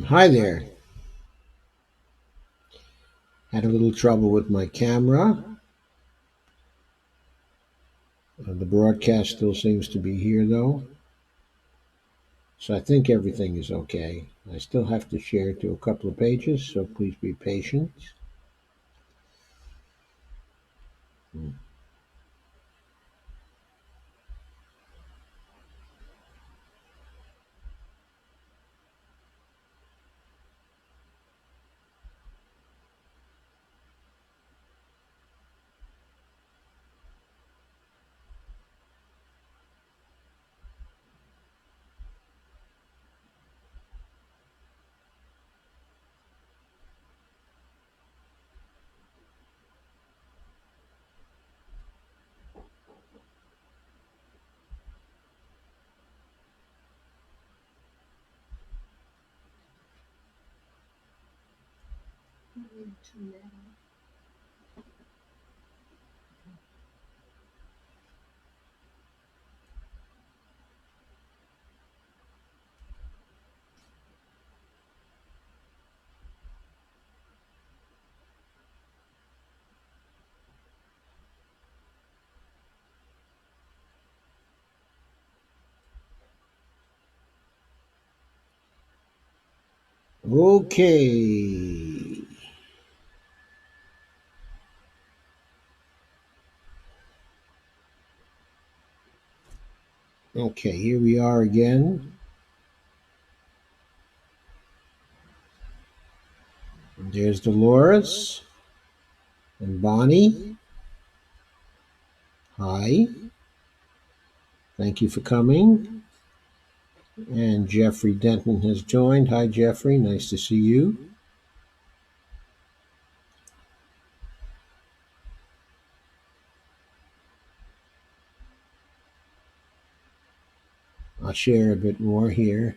Hi there. Had a little trouble with my camera. The broadcast still seems to be here though, so I think everything is okay. I still have to share to a couple of pages, so please be patient. Okay. Okay, here we are again. There's Dolores and Bonnie. Hi. Thank you for coming. And Jeffrey Denton has joined. Hi, Jeffrey. Nice to see you. I'll share a bit more here.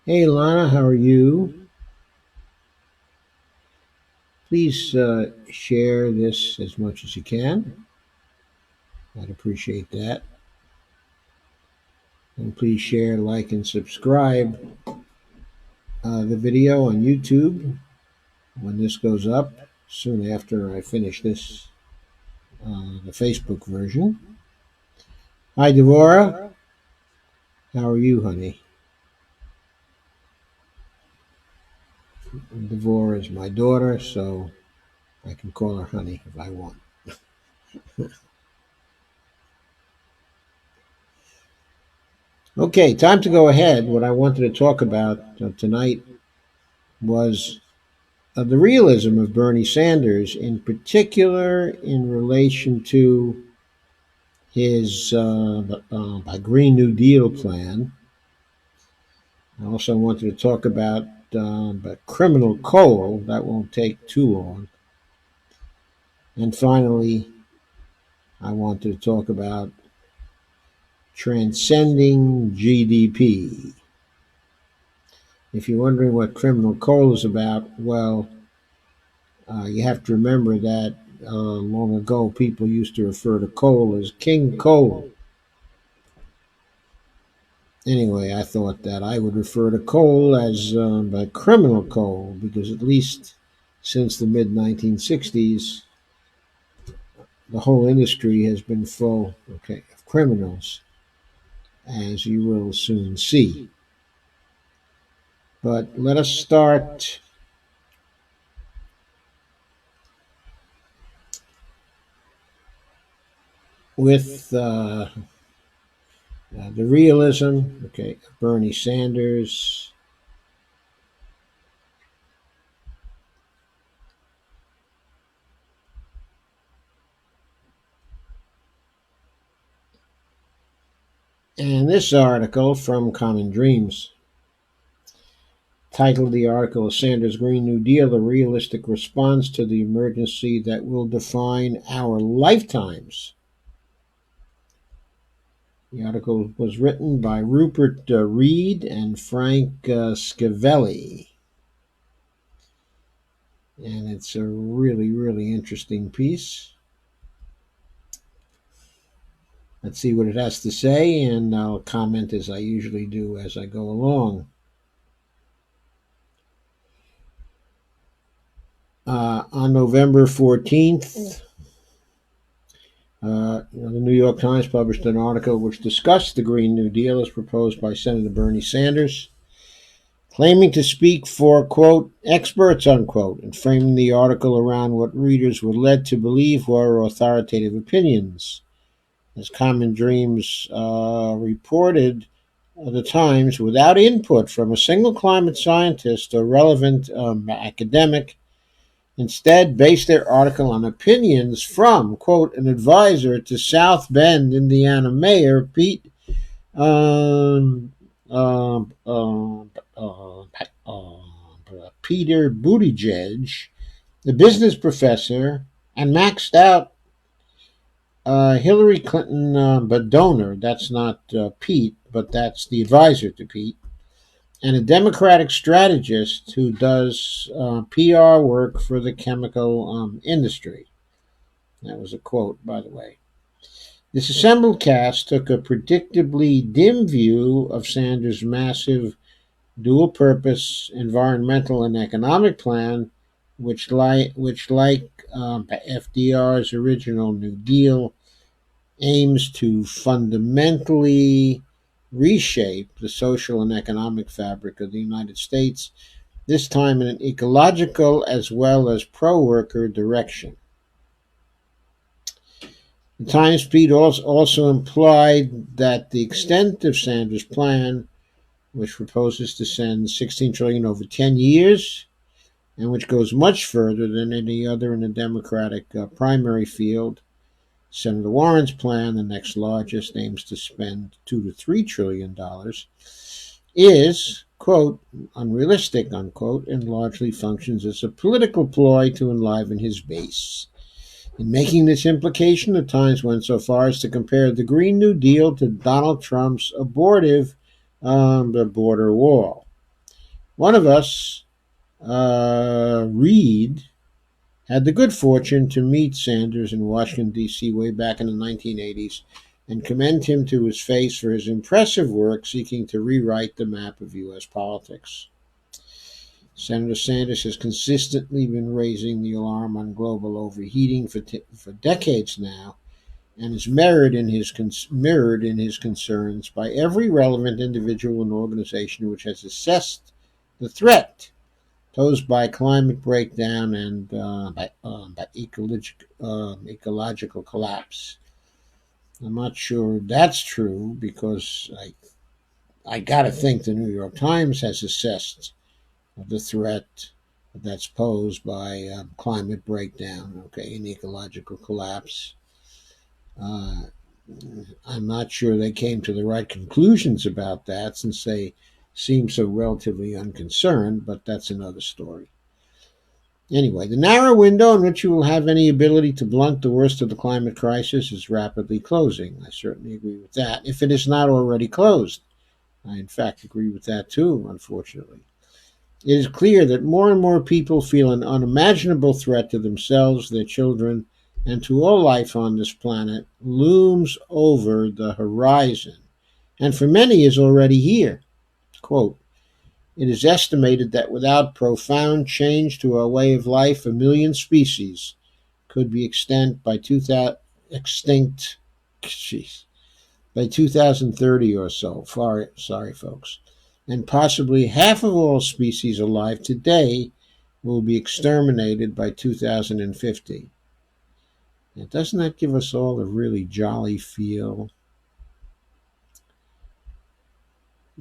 Hey, Lana, how are you? Please share this as much as you can. I'd appreciate that. And please share, like, and subscribe the video on YouTube when this goes up soon after I finish this, the Facebook version. Hi, Devora. How are you, honey? Devora is my daughter, so I can call her honey if I want. Okay, time to go ahead. What I wanted to talk about tonight was the realism of Bernie Sanders, in particular in relation to his Green New Deal plan. I also wanted to talk about criminal coal. That won't take too long. And finally, I wanted to talk about transcending GDP. If you're wondering what criminal coal is about, well, you have to remember that long ago people used to refer to coal as king coal. Anyway, I thought that I would refer to coal as criminal coal because at least since the mid 1960s, the whole industry has been full, of criminals, as you will soon see. But let us start with the realism, Bernie Sanders. And this article from Common Dreams, titled the article is Sanders' Green New Deal, a realistic response to the emergency that will define our lifetimes. The article was written by Rupert Reed and Frank Scavelli. And it's a really, really interesting piece. Let's see what it has to say, and I'll comment as I usually do as I go along. On November 14th, the New York Times published an article which discussed the Green New Deal as proposed by Senator Bernie Sanders, claiming to speak for, quote, experts, unquote, and framing the article around what readers were led to believe were authoritative opinions. As Common Dreams reported, the Times, without input from a single climate scientist or relevant academic, instead based their article on opinions from, quote, an advisor to South Bend, Indiana Mayor Pete Peter Buttigieg, the business professor, and maxed out Hillary Clinton donor. That's not Pete, but that's the advisor to Pete, and a Democratic strategist who does PR work for the chemical industry. That was a quote, by the way. This assembled cast took a predictably dim view of Sanders' massive dual-purpose environmental and economic plan, which like FDR's original New Deal, aims to fundamentally reshape the social and economic fabric of the United States, this time in an ecological as well as pro-worker direction. The Times Pete also implied that the extent of Sanders' plan, which proposes to send $16 trillion over 10 years, and which goes much further than any other in the Democratic primary field. Senator Warren's plan, the next largest, aims to spend $2 to $3 trillion, is, quote, unrealistic, unquote, and largely functions as a political ploy to enliven his base. In making this implication, the Times went so far as to compare the Green New Deal to Donald Trump's abortive border wall. One of us, Reed, had the good fortune to meet Sanders in Washington, D.C. way back in the 1980s and commend him to his face for his impressive work seeking to rewrite the map of U.S. politics. Senator Sanders has consistently been raising the alarm on global overheating for decades now, and is mirrored in his concerns by every relevant individual and organization which has assessed the threat posed by climate breakdown and by ecological collapse. I'm not sure that's true because I got to think the New York Times has assessed the threat that's posed by climate breakdown, okay, and ecological collapse. I'm not sure they came to the right conclusions about that since they seem so relatively unconcerned, but that's another story. Anyway, the narrow window in which you will have any ability to blunt the worst of the climate crisis is rapidly closing. I certainly agree with that, if it is not already closed. I, in fact, agree with that too, unfortunately. It is clear that more and more people feel an unimaginable threat to themselves, their children, and to all life on this planet looms over the horizon, and for many is already here. Quote, it is estimated that without profound change to our way of life, 1 million species could be extinct by 2030 or so. Sorry, folks. And possibly half of all species alive today will be exterminated by 2050. Now, doesn't that give us all a really jolly feel?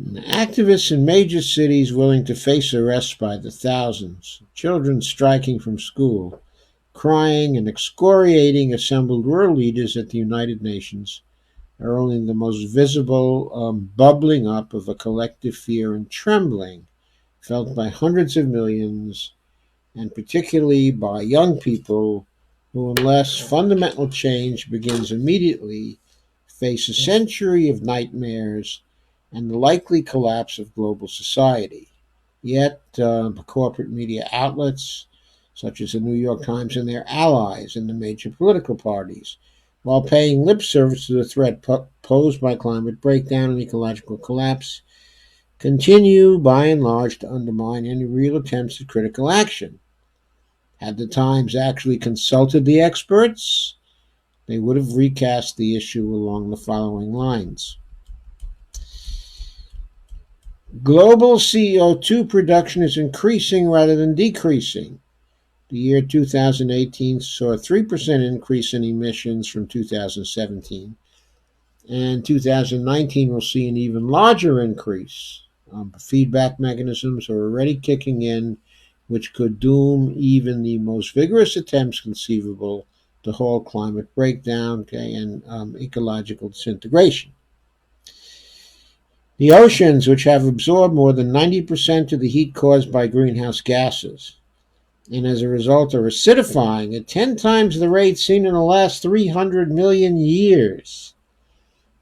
Activists in major cities willing to face arrests by the thousands, children striking from school, crying and excoriating assembled world leaders at the United Nations, are only the most visible bubbling up of a collective fear and trembling felt by hundreds of millions, and particularly by young people who, unless fundamental change begins immediately, face a century of nightmares and the likely collapse of global society. Yet, corporate media outlets, such as the New York Times and their allies in the major political parties, while paying lip service to the threat posed by climate breakdown and ecological collapse, continue by and large to undermine any real attempts at critical action. Had the Times actually consulted the experts, they would have recast the issue along the following lines. Global CO2 production is increasing rather than decreasing. The year 2018 saw a 3% increase in emissions from 2017, and 2019 will see an even larger increase. Feedback mechanisms are already kicking in, which could doom even the most vigorous attempts conceivable to halt climate breakdown, and ecological disintegration. The oceans, which have absorbed more than 90% of the heat caused by greenhouse gases, and as a result are acidifying at 10 times the rate seen in the last 300 million years,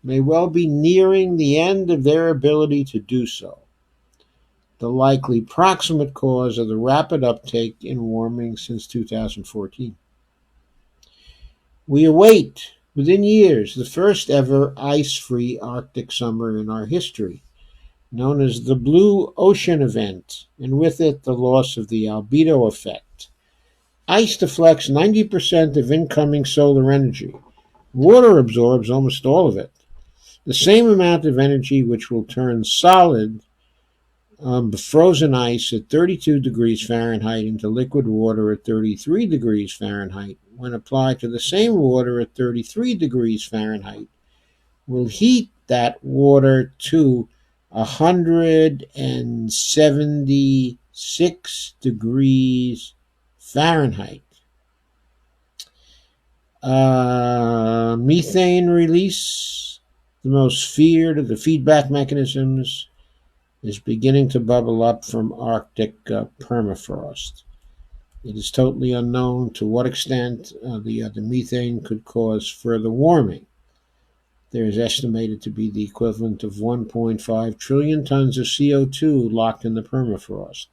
may well be nearing the end of their ability to do so, the likely proximate cause of the rapid uptake in warming since 2014. We await, within years, the first ever ice-free Arctic summer in our history, known as the Blue Ocean Event, and with it the loss of the albedo effect. Ice deflects 90% of incoming solar energy. Water absorbs almost all of it. The same amount of energy which will turn solid frozen ice at 32 degrees Fahrenheit into liquid water at 33 degrees Fahrenheit, when applied to the same water at 33 degrees Fahrenheit, will heat that water to 176 degrees Fahrenheit. Methane release, the most feared of the feedback mechanisms, is beginning to bubble up from Arctic permafrost. It is totally unknown to what extent the methane could cause further warming. There is estimated to be the equivalent of 1.5 trillion tons of CO2 locked in the permafrost.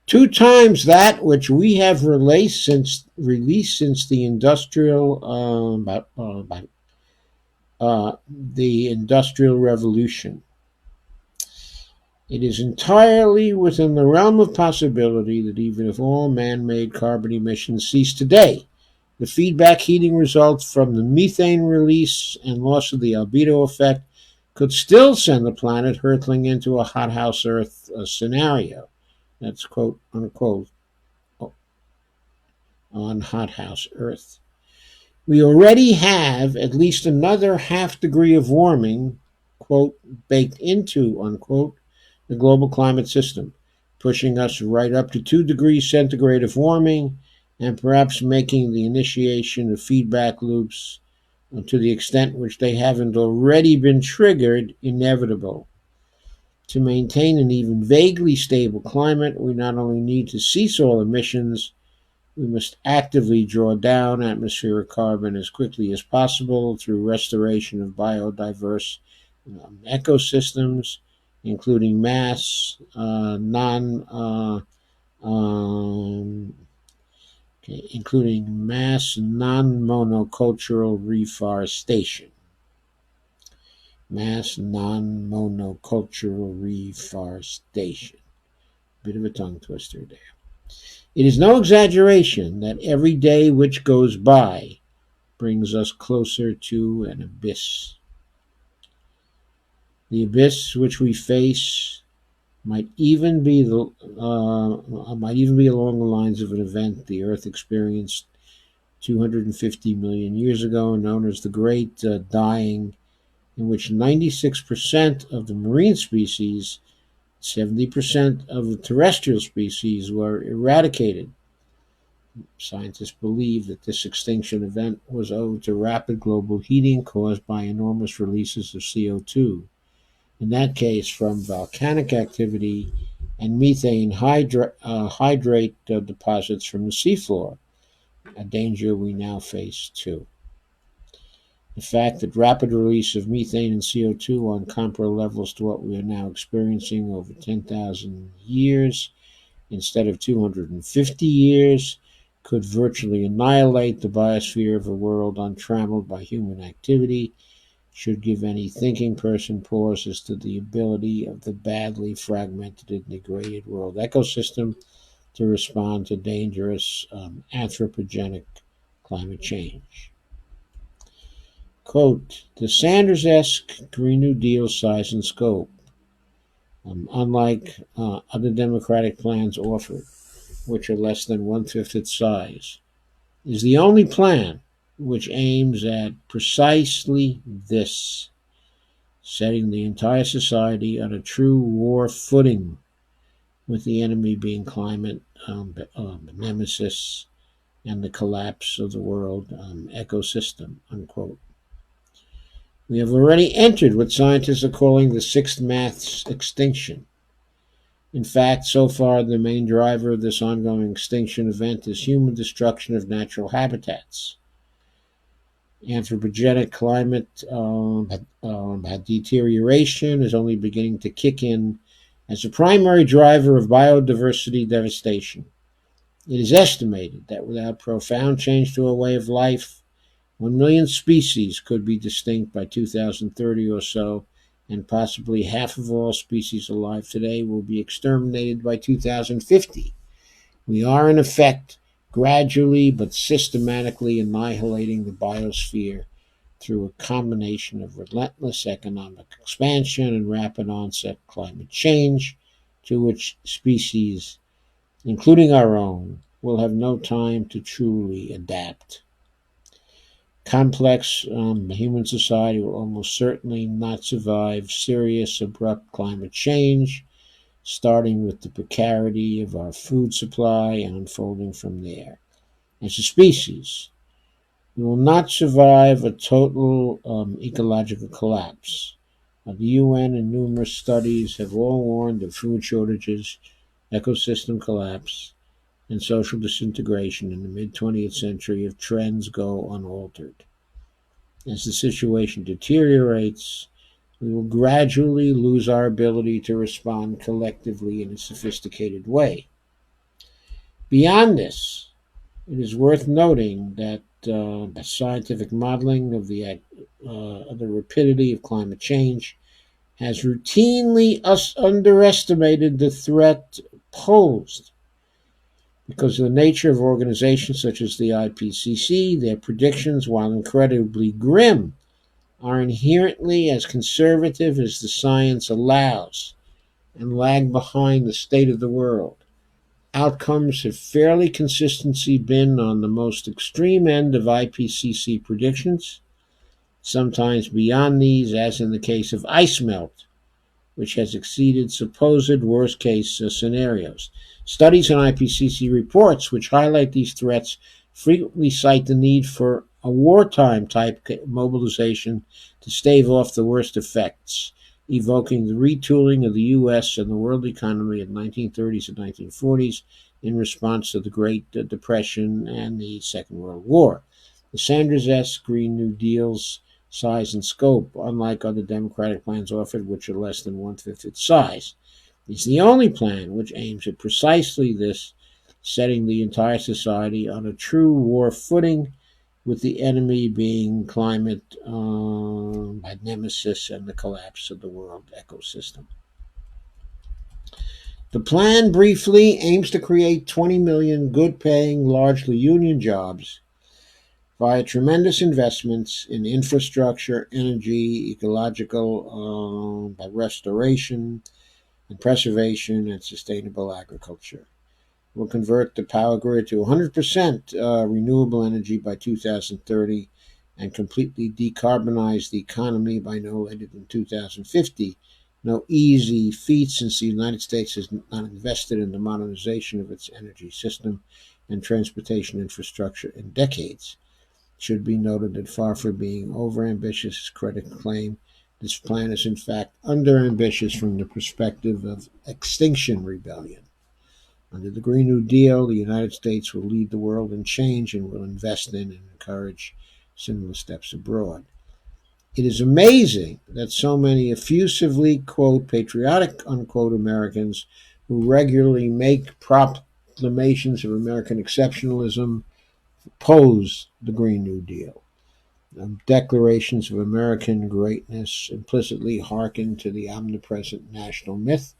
2 times that which we have released since the industrial revolution. It is entirely within the realm of possibility that even if all man-made carbon emissions cease today, the feedback heating results from the methane release and loss of the albedo effect could still send the planet hurtling into a hothouse Earth scenario. That's quote unquote on hothouse Earth. We already have at least another half degree of warming, quote, baked into, unquote, the global climate system, pushing us right up to 2 degrees centigrade of warming, and perhaps making the initiation of feedback loops, to the extent which they haven't already been triggered, inevitable. To maintain an even vaguely stable climate, we not only need to cease all emissions, we must actively draw down atmospheric carbon as quickly as possible through restoration of biodiverse ecosystems, including mass non-monocultural reforestation. Mass non-monocultural reforestation. Bit of a tongue twister there. It is no exaggeration that every day which goes by brings us closer to an abyss. The abyss which we face might even be along the lines of an event the Earth experienced 250 million years ago, known as the Great Dying, in which 96% of the marine species, 70% of the terrestrial species were eradicated. Scientists believe that this extinction event was owed to rapid global heating caused by enormous releases of CO2, in that case from volcanic activity and methane hydrate deposits from the seafloor, a danger we now face too. The fact that rapid release of methane and CO2 on comparable levels to what we are now experiencing over 10,000 years instead of 250 years could virtually annihilate the biosphere of a world untrammeled by human activity should give any thinking person pause as to the ability of the badly fragmented and degraded world ecosystem to respond to dangerous anthropogenic climate change. Quote, the Sanders-esque Green New Deal size and scope, unlike other Democratic plans offered, which are less than one-fifth its size, is the only plan which aims at precisely this, setting the entire society on a true war footing, with the enemy being climate nemesis and the collapse of the world ecosystem, unquote. We have already entered what scientists are calling the sixth mass extinction. In fact, so far, the main driver of this ongoing extinction event is human destruction of natural habitats. Anthropogenic climate deterioration is only beginning to kick in as a primary driver of biodiversity devastation. It is estimated that without profound change to our way of life, 1 million species could be distinct by 2030 or so, and possibly half of all species alive today will be exterminated by 2050. We are, in effect, gradually but systematically annihilating the biosphere through a combination of relentless economic expansion and rapid onset climate change, to which species, including our own, will have no time to truly adapt. Complex human society will almost certainly not survive serious, abrupt climate change, starting with the precarity of our food supply and unfolding from there. As a species, we will not survive a total ecological collapse. The UN and numerous studies have all warned of food shortages, ecosystem collapse, and social disintegration in the mid-20th century if trends go unaltered. As the situation deteriorates, we will gradually lose our ability to respond collectively in a sophisticated way. Beyond this, it is worth noting that scientific modeling of the rapidity of climate change has routinely underestimated the threat posed. Because of the nature of organizations such as the IPCC, their predictions, while incredibly grim, are inherently as conservative as the science allows and lag behind the state of the world. Outcomes have fairly consistently been on the most extreme end of IPCC predictions, sometimes beyond these, as in the case of ice melt, which has exceeded supposed worst-case scenarios. Studies and IPCC reports which highlight these threats frequently cite the need for a wartime-type mobilization to stave off the worst effects, evoking the retooling of the U.S. and the world economy in the 1930s and 1940s in response to the Great Depression and the Second World War. The Sanders-esque Green New Deal's size and scope, unlike other Democratic plans offered, which are less than one-fifth its size, is the only plan which aims at precisely this, setting the entire society on a true war footing, with the enemy being climate nemesis and the collapse of the world ecosystem. The plan, briefly, aims to create 20 million good-paying, largely union jobs via tremendous investments in infrastructure, energy, ecological restoration and preservation, and sustainable agriculture. Will convert the power grid to 100% renewable energy by 2030 and completely decarbonize the economy by no later than 2050, no easy feat since the United States has not invested in the modernization of its energy system and transportation infrastructure in decades. It should be noted that far from being overambitious as critics claim, this plan is in fact underambitious from the perspective of extinction rebellion. Under the Green New Deal, the United States will lead the world in change and will invest in and encourage similar steps abroad. It is amazing that so many effusively, quote, patriotic, unquote, Americans who regularly make proclamations of American exceptionalism oppose the Green New Deal. Declarations of American greatness implicitly hearken to the omnipresent national myth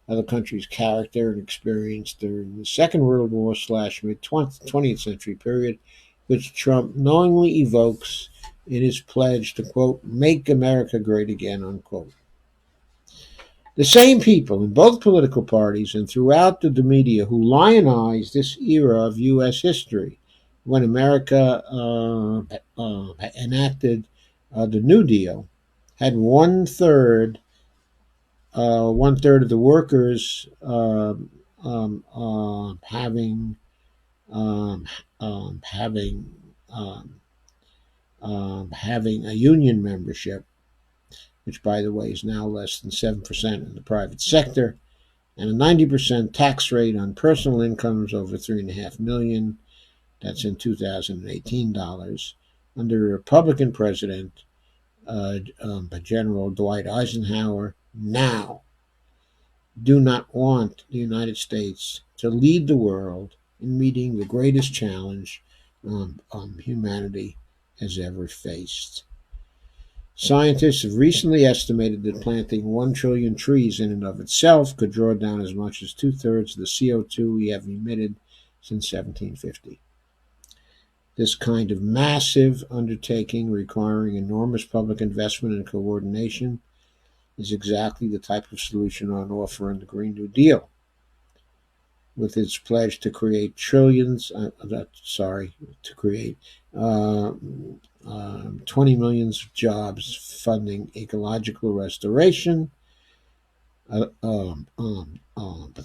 of the country's character and experience during the Second World War / mid 20th century period, which Trump knowingly evokes in his pledge to, quote, make America great again, unquote. The same people in both political parties and throughout the media who lionize this era of U.S. history when America enacted the New Deal had one third of the workers um, having um, having a union membership, which by the way is now less than 7% in the private sector, and a 90% tax rate on personal incomes over 3.5 million. That's in 2018 dollars under a Republican president, General Dwight Eisenhower. Now do not want the United States to lead the world in meeting the greatest challenge humanity has ever faced. Scientists have recently estimated that planting 1 trillion trees in and of itself could draw down as much as two-thirds of the CO2 we have emitted since 1750. This kind of massive undertaking requiring enormous public investment and coordination is exactly the type of solution on offer in the Green New Deal. With its pledge to create to create uh, 20 million jobs funding ecological restoration,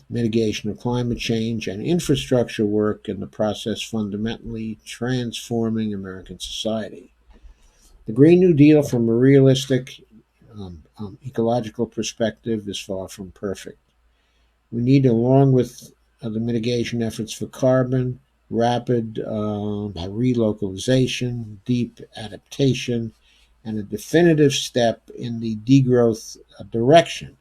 mitigation of climate change, and infrastructure work in the process fundamentally transforming American society. The Green New Deal, from a realistic ecological perspective, is far from perfect. We need, along with the mitigation efforts for carbon, rapid relocalization, deep adaptation, and a definitive step in the degrowth direction.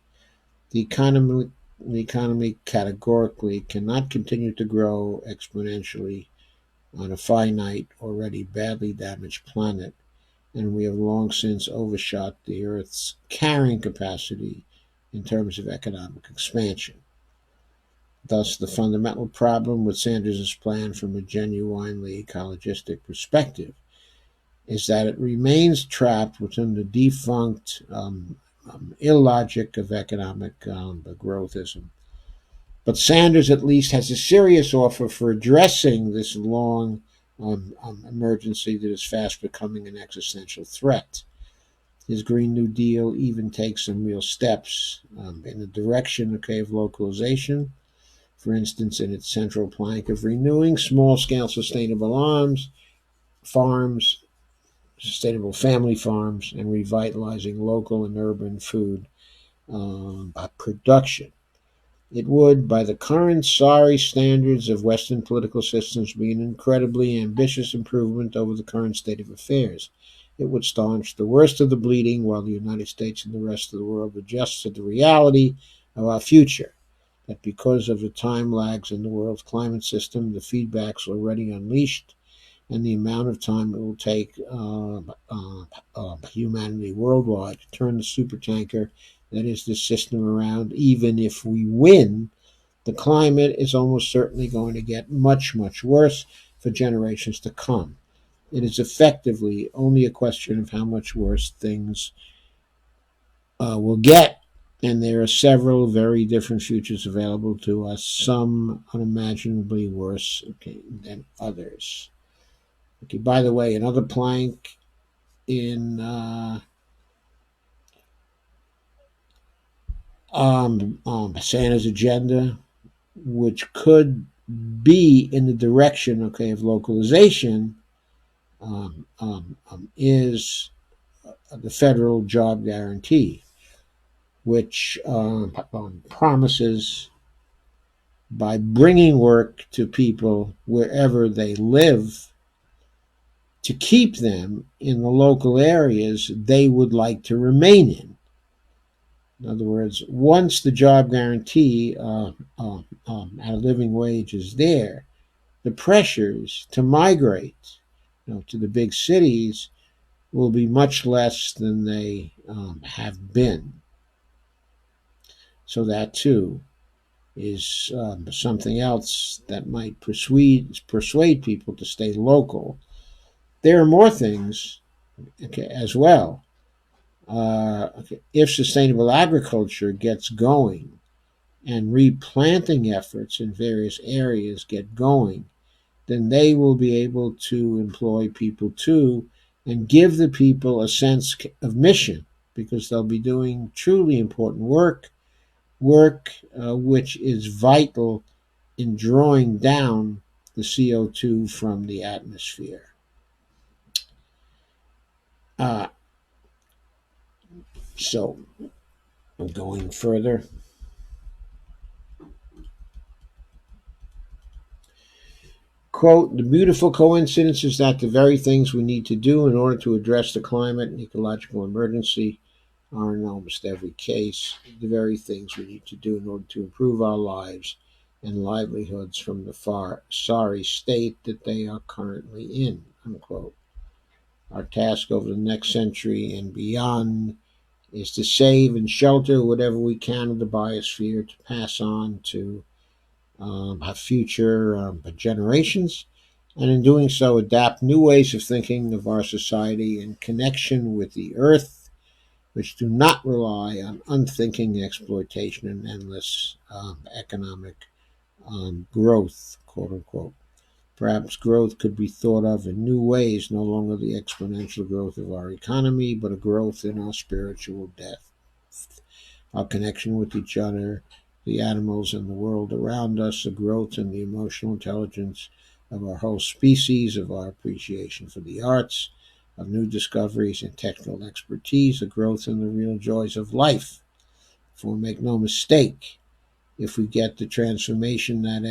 The economy categorically cannot continue to grow exponentially on a finite, already badly damaged planet, and we have long since overshot the Earth's carrying capacity in terms of economic expansion. Thus, the fundamental problem with Sanders' plan from a genuinely ecologistic perspective is that it remains trapped within the defunct illogic of economic growthism. But Sanders at least has a serious offer for addressing this long emergency that is fast becoming an existential threat. His Green New Deal even takes some real steps in the direction of localization, for instance, in its central plank of renewing small-scale farms, sustainable family farms, and revitalizing local and urban food production. It would, by the current sorry standards of Western political systems, be an incredibly ambitious improvement over the current state of affairs. It would staunch the worst of the bleeding while the United States and the rest of the world adjust to the reality of our future. That because of the time lags in the world's climate system, the feedback's already unleashed, and the amount of time it will take humanity worldwide to turn the supertanker that is the system around, even if we win, the climate is almost certainly going to get much, much worse for generations to come. It is effectively only a question of how much worse things will get. And there are several very different futures available to us, some unimaginably worse than others. Okay, by the way, another plank in Santa's agenda, which could be in the direction, okay, of localization, is the federal job guarantee, which promises, by bringing work to people wherever they live, to keep them in the local areas they would like to remain in. In other words, once the job guarantee at a living wage is there, the pressures to migrate, to the big cities will be much less than they have been. So that too is something else that might persuade people to stay local. There are more things, okay, as well. Okay, if sustainable agriculture gets going and replanting efforts in various areas get going, then they will be able to employ people too and give the people a sense of mission, because they'll be doing truly important work which is vital in drawing down the CO2 from the atmosphere. Uh, so, going further, quote, the beautiful coincidence is that the very things we need to do in order to address the climate and ecological emergency are in almost every case the very things we need to do in order to improve our lives and livelihoods from the far sorry state that they are currently in, unquote. Our task over the next century and beyond is to save and shelter whatever we can of the biosphere to pass on to our future generations, and in doing so, adapt new ways of thinking of our society in connection with the earth, which do not rely on unthinking exploitation and endless economic growth, quote unquote. Perhaps growth could be thought of in new ways, no longer the exponential growth of our economy, but a growth in our spiritual depth, our connection with each other, the animals and the world around us, a growth in the emotional intelligence of our whole species, of our appreciation for the arts, of new discoveries and technical expertise, a growth in the real joys of life. For make no mistake, if we get the transformation that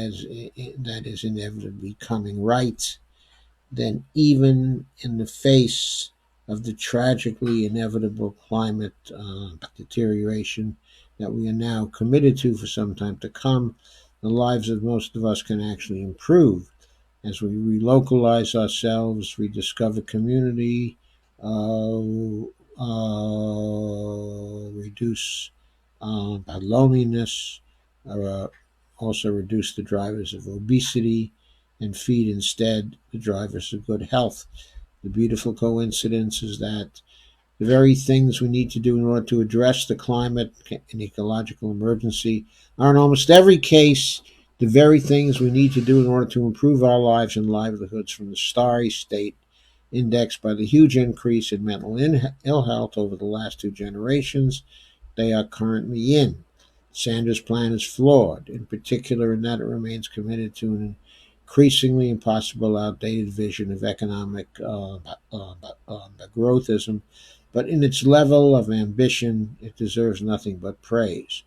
is inevitably coming right, then even in the face of the tragically inevitable climate deterioration that we are now committed to for some time to come, the lives of most of us can actually improve as we relocalize ourselves, rediscover community, reduce loneliness, also reduce the drivers of obesity, and feed instead the drivers of good health. The beautiful coincidence is that the very things we need to do in order to address the climate and ecological emergency are in almost every case the very things we need to do in order to improve our lives and livelihoods from the starry state indexed by the huge increase in mental ill health over the last two generations they are currently in. Sanders' plan is flawed, in particular in that it remains committed to an increasingly impossible, outdated vision of economic growthism, but in its level of ambition, it deserves nothing but praise.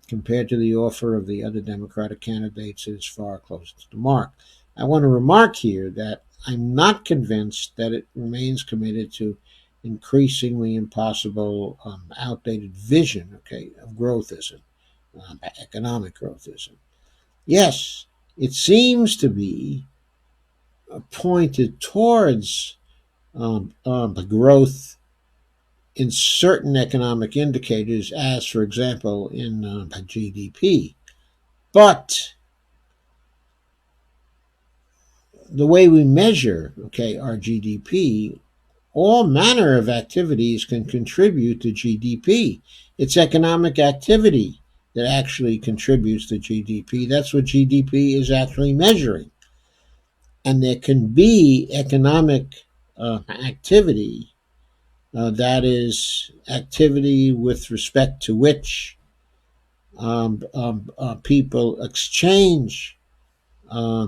Compared to the offer of the other Democratic candidates, it is far closer to the mark. I want to remark here that I'm not convinced that it remains committed to increasingly impossible, outdated vision, okay, of growthism, economic growthism. Yes, it seems to be pointed towards the growth in certain economic indicators, as, for example, in GDP. But the way we measure, okay, our GDP, all manner of activities can contribute to GDP. It's economic activity that actually contributes to GDP. That's what GDP is actually measuring. And there can be economic activity that is activity with respect to which people exchange their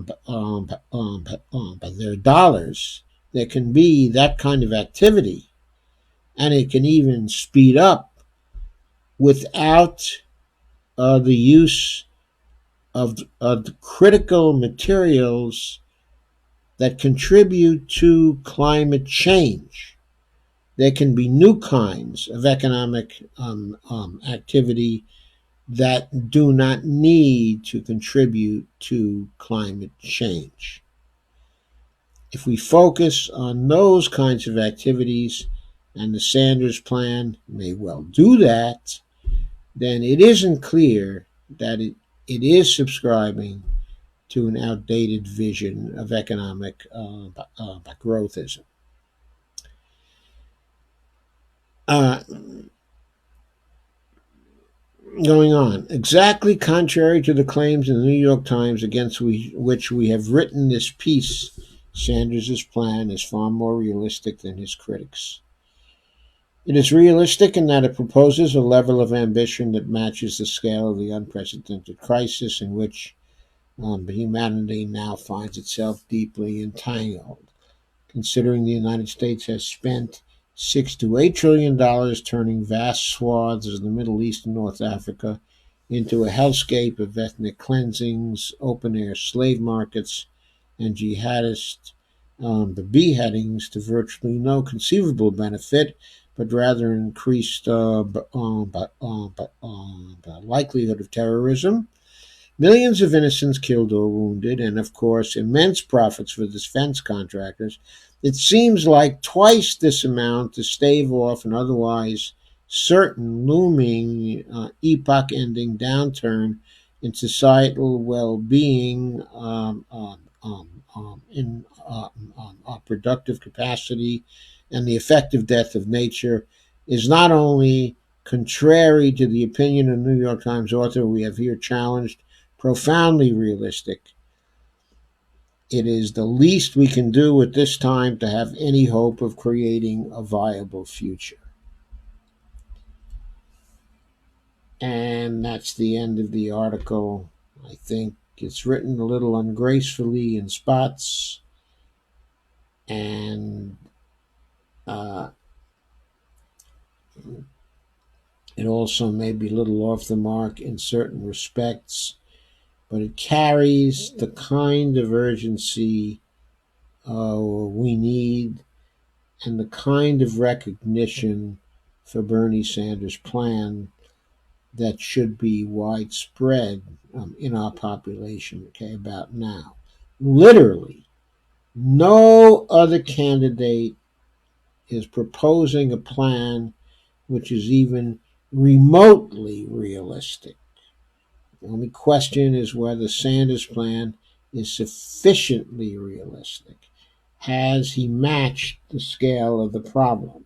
dollars. There can be that kind of activity, and it can even speed up without the use of the critical materials that contribute to climate change. There can be new kinds of economic activity that do not need to contribute to climate change. If we focus on those kinds of activities, and the Sanders Plan may well do that, then it isn't clear that it is subscribing to an outdated vision of economic growthism. Uh, Going on, exactly contrary to the claims in the New York Times against which we have written this piece, Sanders' plan is far more realistic than his critics. It is realistic in that it proposes a level of ambition that matches the scale of the unprecedented crisis in which humanity now finds itself deeply entangled. Considering the United States has spent $6 to $8 trillion turning vast swaths of the Middle East and North Africa into a hellscape of ethnic cleansings, open-air slave markets, and jihadist beheadings to virtually no conceivable benefit, but rather increased likelihood of terrorism, millions of innocents killed or wounded, and of course immense profits for defense contractors, it seems like twice this amount to stave off an otherwise certain looming epoch-ending downturn in societal well-being, in productive capacity, and the effective death of nature is not only contrary to the opinion of the New York Times author we have here challenged, profoundly realistic. It is the least we can do at this time to have any hope of creating a viable future. And that's the end of the article. I think it's written a little ungracefully in spots, and it also may be a little off the mark in certain respects, but it carries the kind of urgency we need and the kind of recognition for Bernie Sanders' plan that should be widespread in our population, okay, about now. Literally, no other candidate is proposing a plan which is even remotely realistic. The only question is whether Sanders' plan is sufficiently realistic. Has he matched the scale of the problem?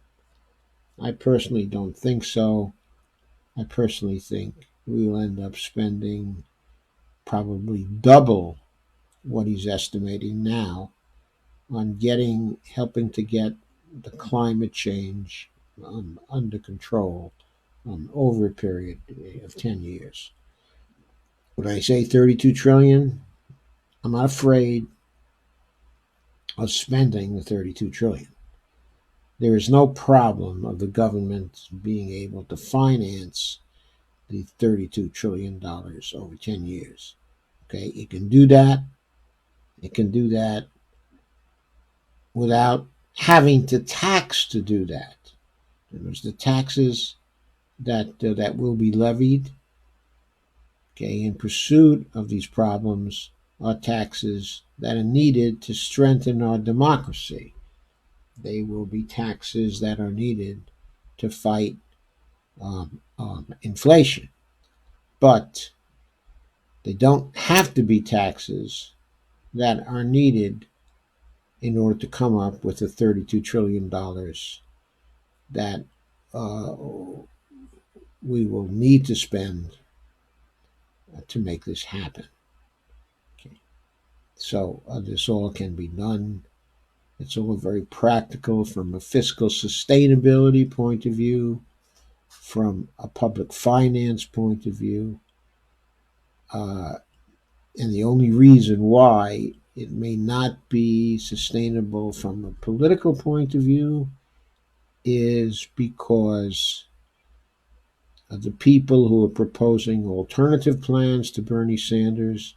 I personally don't think so. I personally think we will end up spending probably double what he's estimating now on helping to get the climate change under control over a period of 10 years. When I say 32 trillion, I'm not afraid of spending the 32 trillion. There is no problem of the government being able to finance the $32 trillion over 10 years. Okay, it can do that. It can do that without having to tax to do that. There's the taxes that will be levied. Okay, in pursuit of these problems are taxes that are needed to strengthen our democracy. They will be taxes that are needed to fight inflation. But they don't have to be taxes that are needed in order to come up with the $32 trillion that we will need to spend to make this happen. Okay. So this all can be done. It's all very practical from a fiscal sustainability point of view, from a public finance point of view. Uh, and the only reason why it may not be sustainable from a political point of view is because of the people who are proposing alternative plans to Bernie Sanders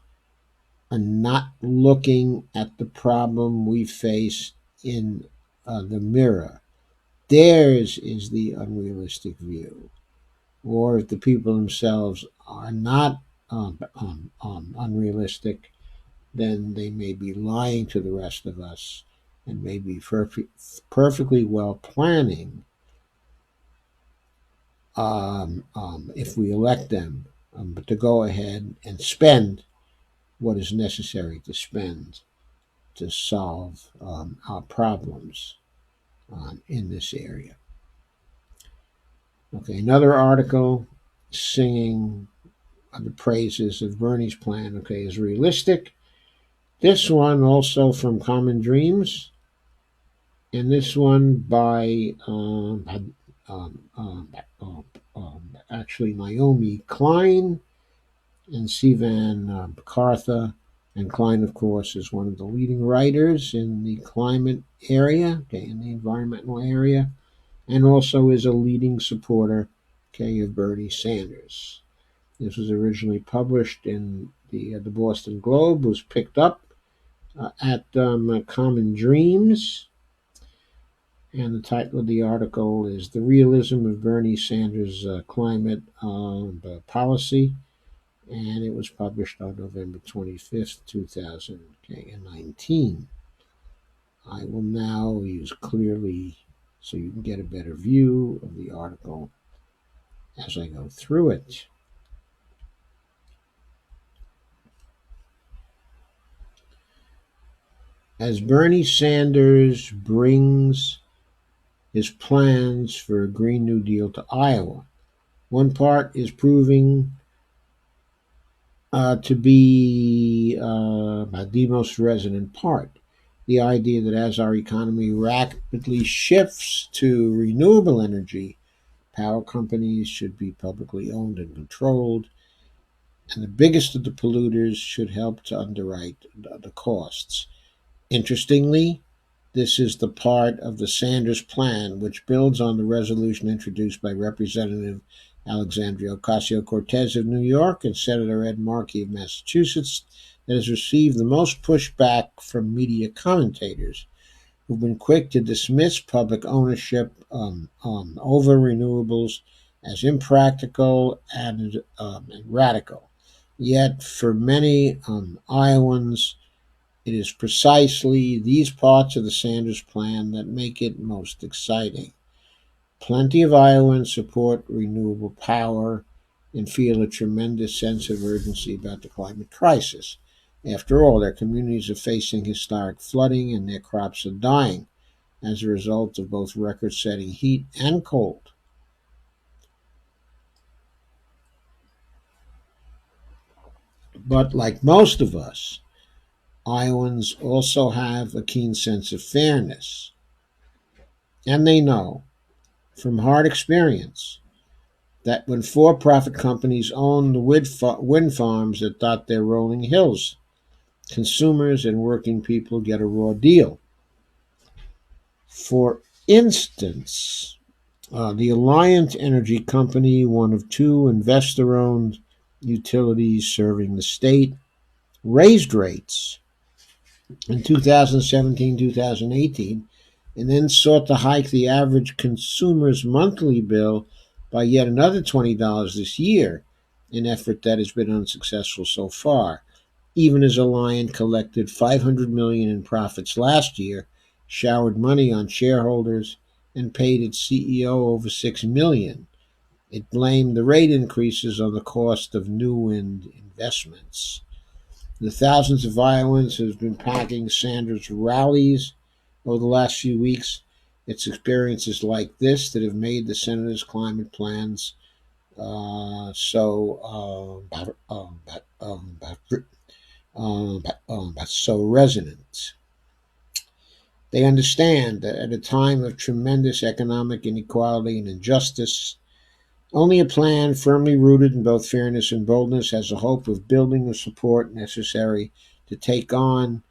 are not looking at the problem we face in the mirror. Theirs is the unrealistic view. Or if the people themselves are not unrealistic, then they may be lying to the rest of us and may be perfectly well planning, if we elect them, to go ahead and spend what is necessary to spend to solve our problems in this area. Okay, another article singing the praises of Bernie's plan, okay, is realistic. This one also from Common Dreams, and this one by actually Naomi Klein and Sivan Kartha. And Klein, of course, is one of the leading writers in the climate area, okay, in the environmental area, and also is a leading supporter, okay, of Bernie Sanders. This was originally published in the Boston Globe, was picked up at Common Dreams, and the title of the article is "The Realism of Bernie Sanders' Climate Policy," and it was published on November 25th, 2019. I will now use Clearly so you can get a better view of the article as I go through it. As Bernie Sanders brings his plans for a Green New Deal to Iowa, one part is proving to be the most resonant part. The idea that as our economy rapidly shifts to renewable energy, power companies should be publicly owned and controlled, and the biggest of the polluters should help to underwrite the costs. Interestingly, this is the part of the Sanders plan which builds on the resolution introduced by Representative Alexandria Ocasio-Cortez of New York and Senator Ed Markey of Massachusetts that has received the most pushback from media commentators, who've been quick to dismiss public ownership over renewables as impractical and radical. Yet, for many Iowans, it is precisely these parts of the Sanders plan that make it most exciting. Plenty of Iowans support renewable power and feel a tremendous sense of urgency about the climate crisis. After all, their communities are facing historic flooding and their crops are dying as a result of both record-setting heat and cold. But like most of us, Iowans also have a keen sense of fairness. And they know from hard experience that when for-profit companies own the wind farms that dot their rolling hills, consumers and working people get a raw deal. For instance, the Alliant Energy Company, one of two investor-owned utilities serving the state, raised rates in 2017-2018 and then sought to hike the average consumer's monthly bill by yet another $20 this year, an effort that has been unsuccessful so far, even as Alliant collected $500 million in profits last year, showered money on shareholders, and paid its CEO over $6 million. It blamed the rate increases on the cost of new wind investments. The thousands of Iowans who have been packing Sanders' rallies over the last few weeks, it's experiences like this that have made the senator's climate plans so resonant. They understand that at a time of tremendous economic inequality and injustice, Only a plan firmly rooted in both fairness and boldness has the hope of building the support necessary to take on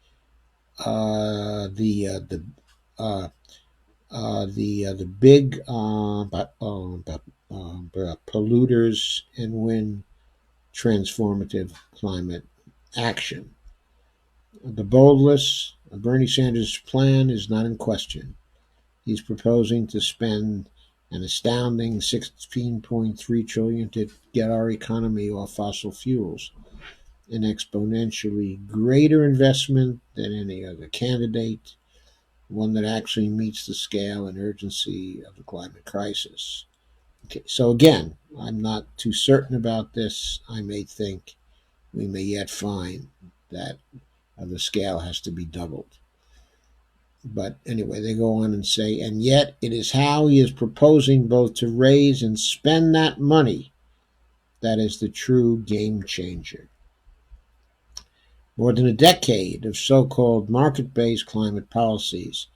uh, the big polluters and win transformative climate action. The boldness of Bernie Sanders' plan is not in question. He's proposing to spend an astounding 16.3 trillion to get our economy off fossil fuels, an exponentially greater investment than any other candidate, one that actually meets the scale and urgency of the climate crisis. Okay, so again, I'm not too certain about this. I may think we may yet find that the scale has to be doubled. But anyway, they go on and say, and yet it is how he is proposing both to raise and spend that money that is the true game changer. More than a decade of so called market based climate policies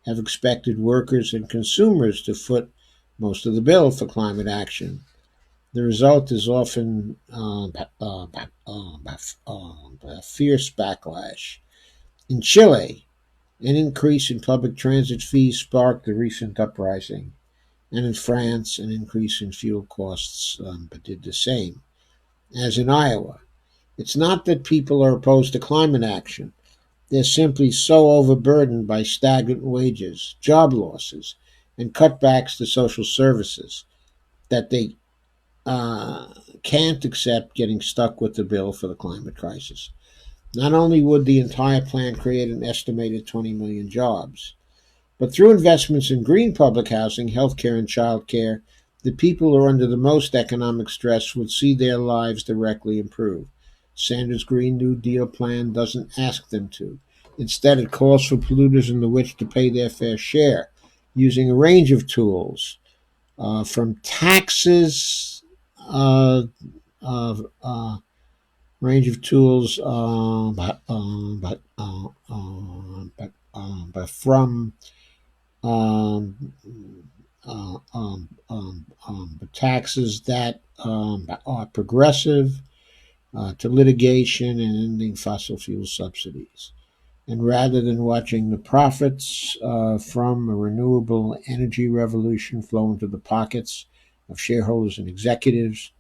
have expected workers and consumers to foot most of the bill for climate action. The result is often a fierce backlash. In Chile, an increase in public transit fees sparked the recent uprising, and in France, an increase in fuel costs did the same. As in Iowa, it's not that people are opposed to climate action. They're simply so overburdened by stagnant wages, job losses, and cutbacks to social services that they can't accept getting stuck with the bill for the climate crisis. Not only would the entire plan create an estimated 20 million jobs, but through investments in green public housing, healthcare, and childcare, the people who are under the most economic stress would see their lives directly improve. Sanders' Green New Deal plan doesn't ask them to. Instead, it calls for polluters in the rich to pay their fair share, using a range of tools, from taxes, uh, uh, uh, range of tools, but from um, taxes that are progressive to litigation and ending fossil fuel subsidies. And rather than watching the profits from a renewable energy revolution flow into the pockets of shareholders and executives,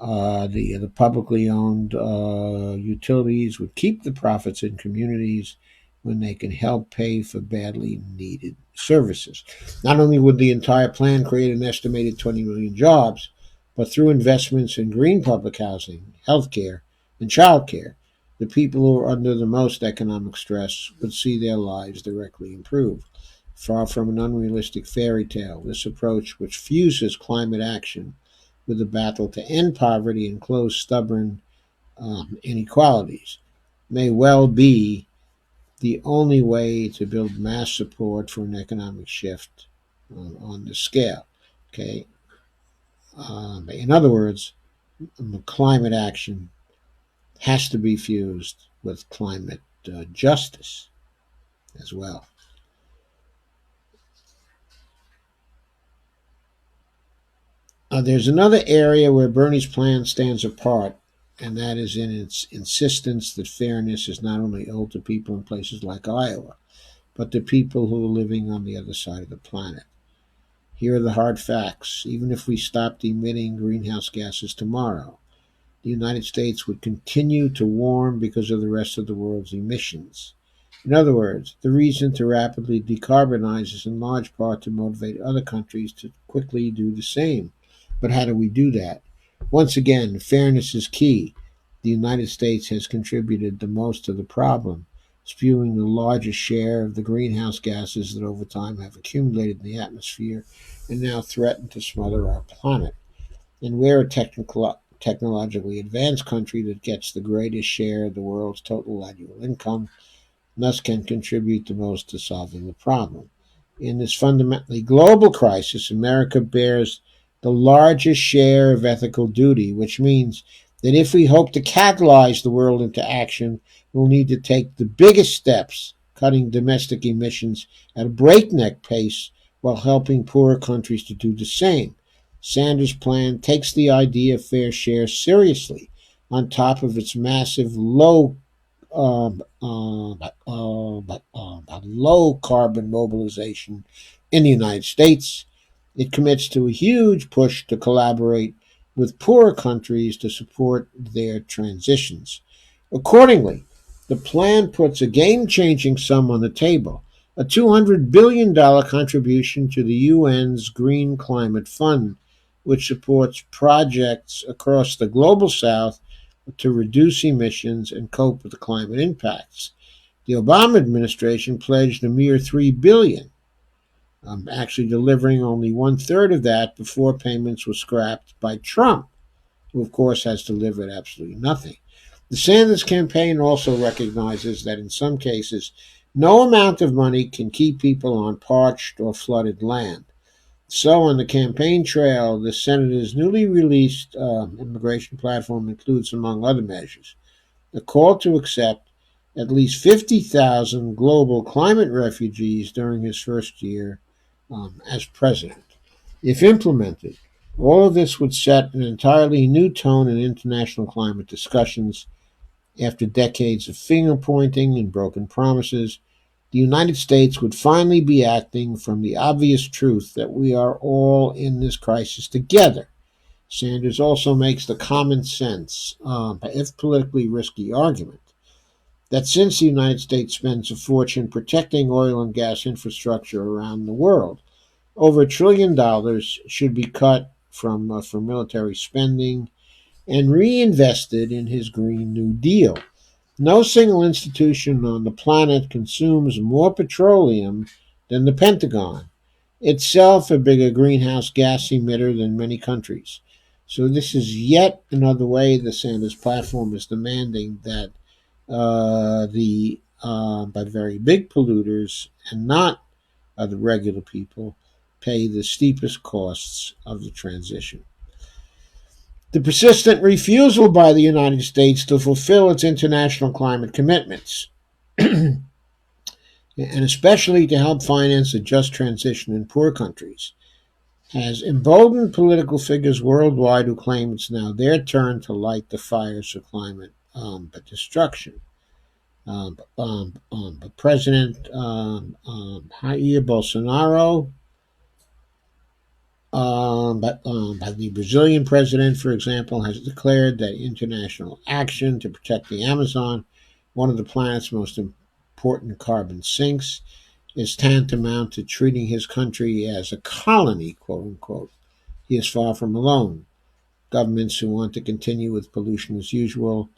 the publicly owned utilities would keep the profits in communities when they can help pay for badly needed services. Not only would the entire plan create an estimated 20 million jobs, but through investments in green public housing, healthcare, and childcare, the people who are under the most economic stress would see their lives directly improve. Far from an unrealistic fairy tale, this approach, which fuses climate action with the battle to end poverty and close stubborn inequalities, may well be the only way to build mass support for an economic shift on the scale. Okay, in other words, climate action has to be fused with climate justice as well. There's another area where Bernie's plan stands apart, and that is in its insistence that fairness is not only owed to people in places like Iowa, but to people who are living on the other side of the planet. Here are the hard facts. Even if we stopped emitting greenhouse gases tomorrow, the United States would continue to warm because of the rest of the world's emissions. In other words, the reason to rapidly decarbonize is in large part to motivate other countries to quickly do the same. But how do we do that? Once again, fairness is key. The United States has contributed the most to the problem, spewing the largest share of the greenhouse gases that over time have accumulated in the atmosphere and now threaten to smother our planet. And we're a technologically advanced country that gets the greatest share of the world's total annual income, thus can contribute the most to solving the problem. In this fundamentally global crisis, America bears the largest share of ethical duty, which means that if we hope to catalyze the world into action, we'll need to take the biggest steps, cutting domestic emissions at a breakneck pace while helping poorer countries to do the same. Sanders' plan takes the idea of fair share seriously, on top of its massive low carbon mobilization in the United States. It commits to a huge push to collaborate with poorer countries to support their transitions. Accordingly, the plan puts a game changing sum on the table, a $200 billion contribution to the UN's Green Climate Fund, which supports projects across the global south to reduce emissions and cope with the climate impacts. The Obama administration pledged a mere $3 billion, actually delivering only one third of that before payments were scrapped by Trump, who of course has delivered absolutely nothing. The Sanders campaign also recognizes that in some cases, no amount of money can keep people on parched or flooded land. So, on the campaign trail, the senator's newly released immigration platform includes, among other measures, a call to accept at least 50,000 global climate refugees during his first year as president. If implemented, all of this would set an entirely new tone in international climate discussions. After decades of finger pointing and broken promises, the United States would finally be acting from the obvious truth that we are all in this crisis together. Sanders also makes the common sense, if politically risky, argument that since the United States spends a fortune protecting oil and gas infrastructure around the world, over $1 trillion should be cut from military spending and reinvested in his Green New Deal. No single institution on the planet consumes more petroleum than the Pentagon, itself a bigger greenhouse gas emitter than many countries. So, this is yet another way the Sanders platform is demanding that by very big polluters and not the regular people pay the steepest costs of the transition. The persistent refusal by the United States to fulfill its international climate commitments, and especially to help finance a just transition in poor countries, has emboldened political figures worldwide who claim it's now their turn to light the fires of climate destruction. President Jair Bolsonaro, but the Brazilian president, for example, has declared that international action to protect the Amazon, one of the planet's most important carbon sinks, is tantamount to treating his country as a colony, quote unquote. He is far from alone. Governments who want to continue with pollution as usual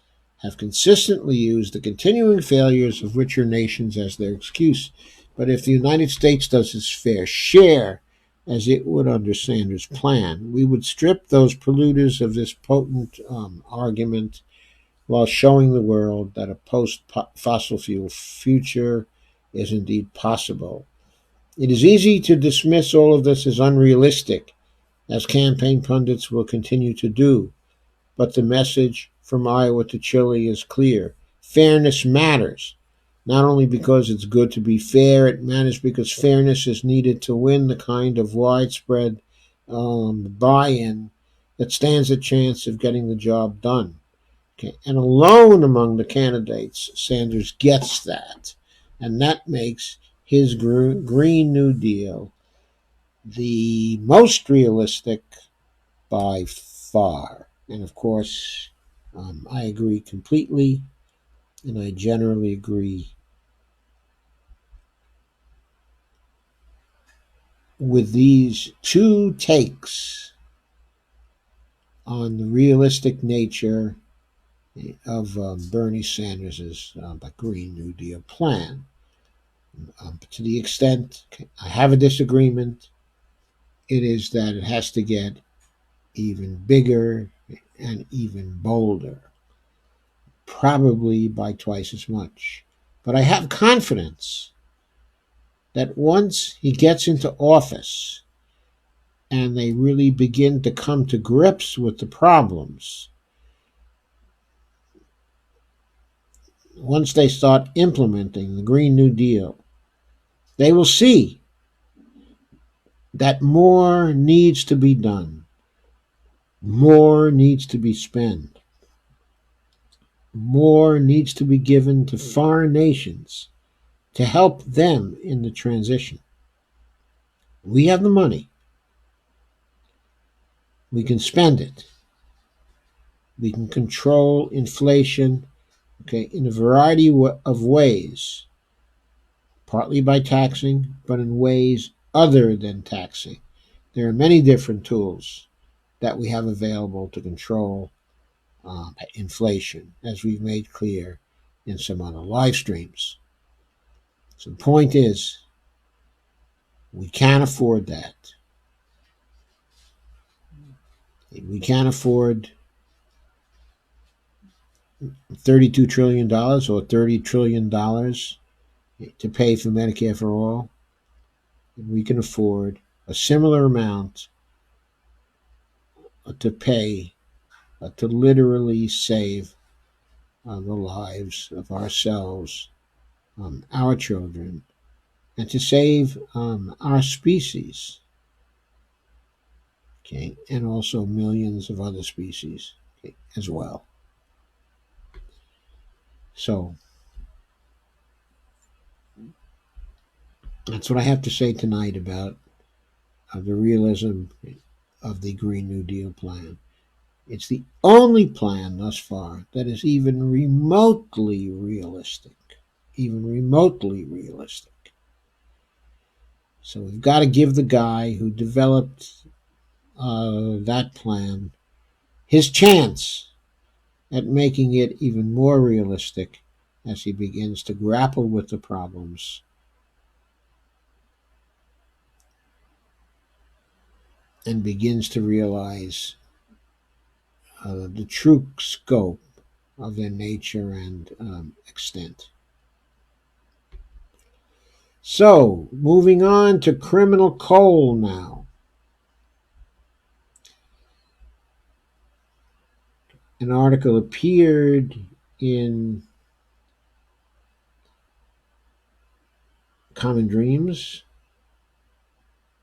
have consistently used the continuing failures of richer nations as their excuse. But if the United States does its fair share, as it would under Sanders' plan, we would strip those polluters of this potent argument while showing the world that a post-fossil fuel future is indeed possible. It is easy to dismiss all of this as unrealistic, as campaign pundits will continue to do. But the message from Iowa to Chile is clear. Fairness matters, not only because it's good to be fair, it matters because fairness is needed to win the kind of widespread buy-in that stands a chance of getting the job done. Okay. And alone among the candidates, Sanders gets that. And that makes his Green New Deal the most realistic by far. And of course, I agree completely, and I generally agree with these two takes on the realistic nature of Bernie Sanders' Green New Deal plan. To the extent I have a disagreement, it is that it has to get even bigger and even bolder, probably by twice as much. But I have confidence that once he gets into office and they really begin to come to grips with the problems, once they start implementing the Green New Deal, they will see that more needs to be done. More needs to be spent. More needs to be given to foreign nations to help them in the transition. We have the money. We can spend it. We can control inflation, okay, in a variety of ways, partly by taxing, but in ways other than taxing. There are many different tools that we have available to control inflation, as we've made clear in some other live streams. So the point is, we can't afford that. We can't afford $32 trillion or $30 trillion to pay for Medicare for all. We can afford a similar amount to pay to literally save the lives of ourselves, our children, and to save our species, okay, and also millions of other species, okay, as well. So that's what I have to say tonight about the realism of the Green New Deal plan. It's the only plan thus far that is even remotely realistic. Even remotely realistic. So we've got to give the guy who developed that plan his chance at making it even more realistic as he begins to grapple with the problems and begins to realize the true scope of their nature and extent. So, moving on to criminal coal now. An article appeared in Common Dreams.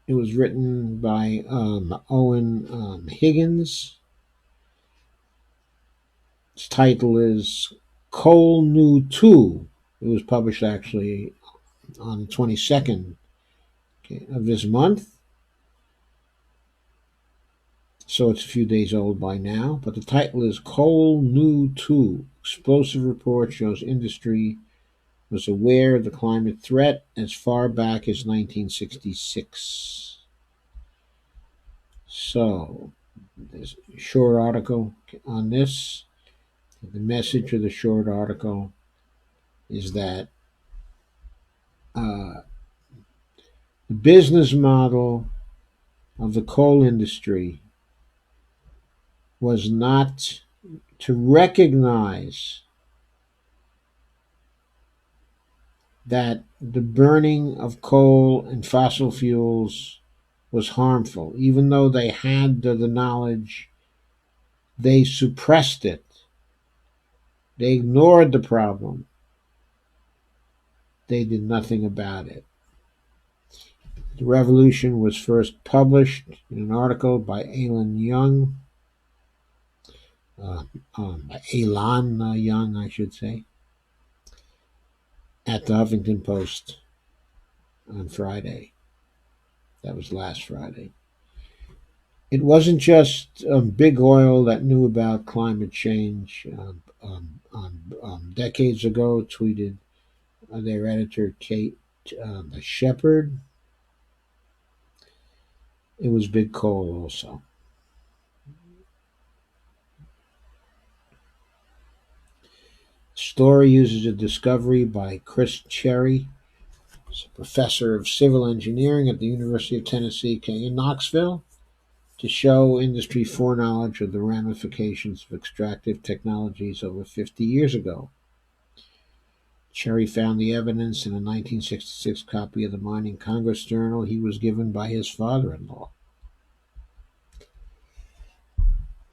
It was written by Owen Higgins. Its title is Coal New 2. It was published actually on the 22nd of this month. So it's a few days old by now. But the title is Coal New 2. Explosive report shows industry was aware of the climate threat as far back as 1966. So, there's a short article on this. The message of the short article is that the business model of the coal industry was not to recognize that the burning of coal and fossil fuels was harmful. Even though they had the knowledge, they suppressed it. They ignored the problem. They did nothing about it. The revolution was first published in an article by Alan Young, Alan Young, I should say, at the Huffington Post on Friday. That was last Friday. It wasn't just big oil that knew about climate change. Decades ago, tweeted their editor Kate Shepard. It was big coal also. The story uses a discovery by Chris Cherry, a professor of civil engineering at the University of Tennessee in Knoxville, to show industry foreknowledge of the ramifications of extractive technologies over 50 years ago. Cherry found the evidence in a 1966 copy of the Mining Congress Journal he was given by his father-in-law.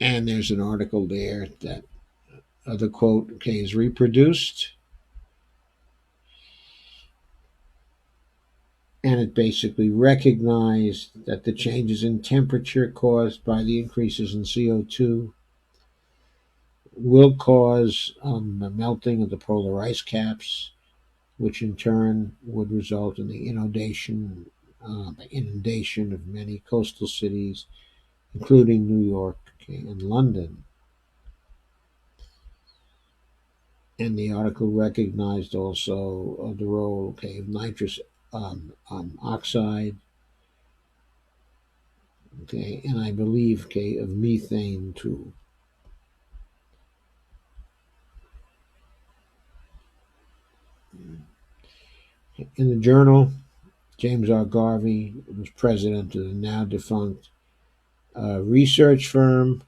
And there's an article there that the quote is reproduced. And it basically recognized that the changes in temperature caused by the increases in CO2 will cause the melting of the polar ice caps, which in turn would result in the inundation of many coastal cities, including New York and London. And the article recognized also the role of nitrous oxide, and I believe of methane too. In the journal, James R. Garvey was president of the now defunct research firm,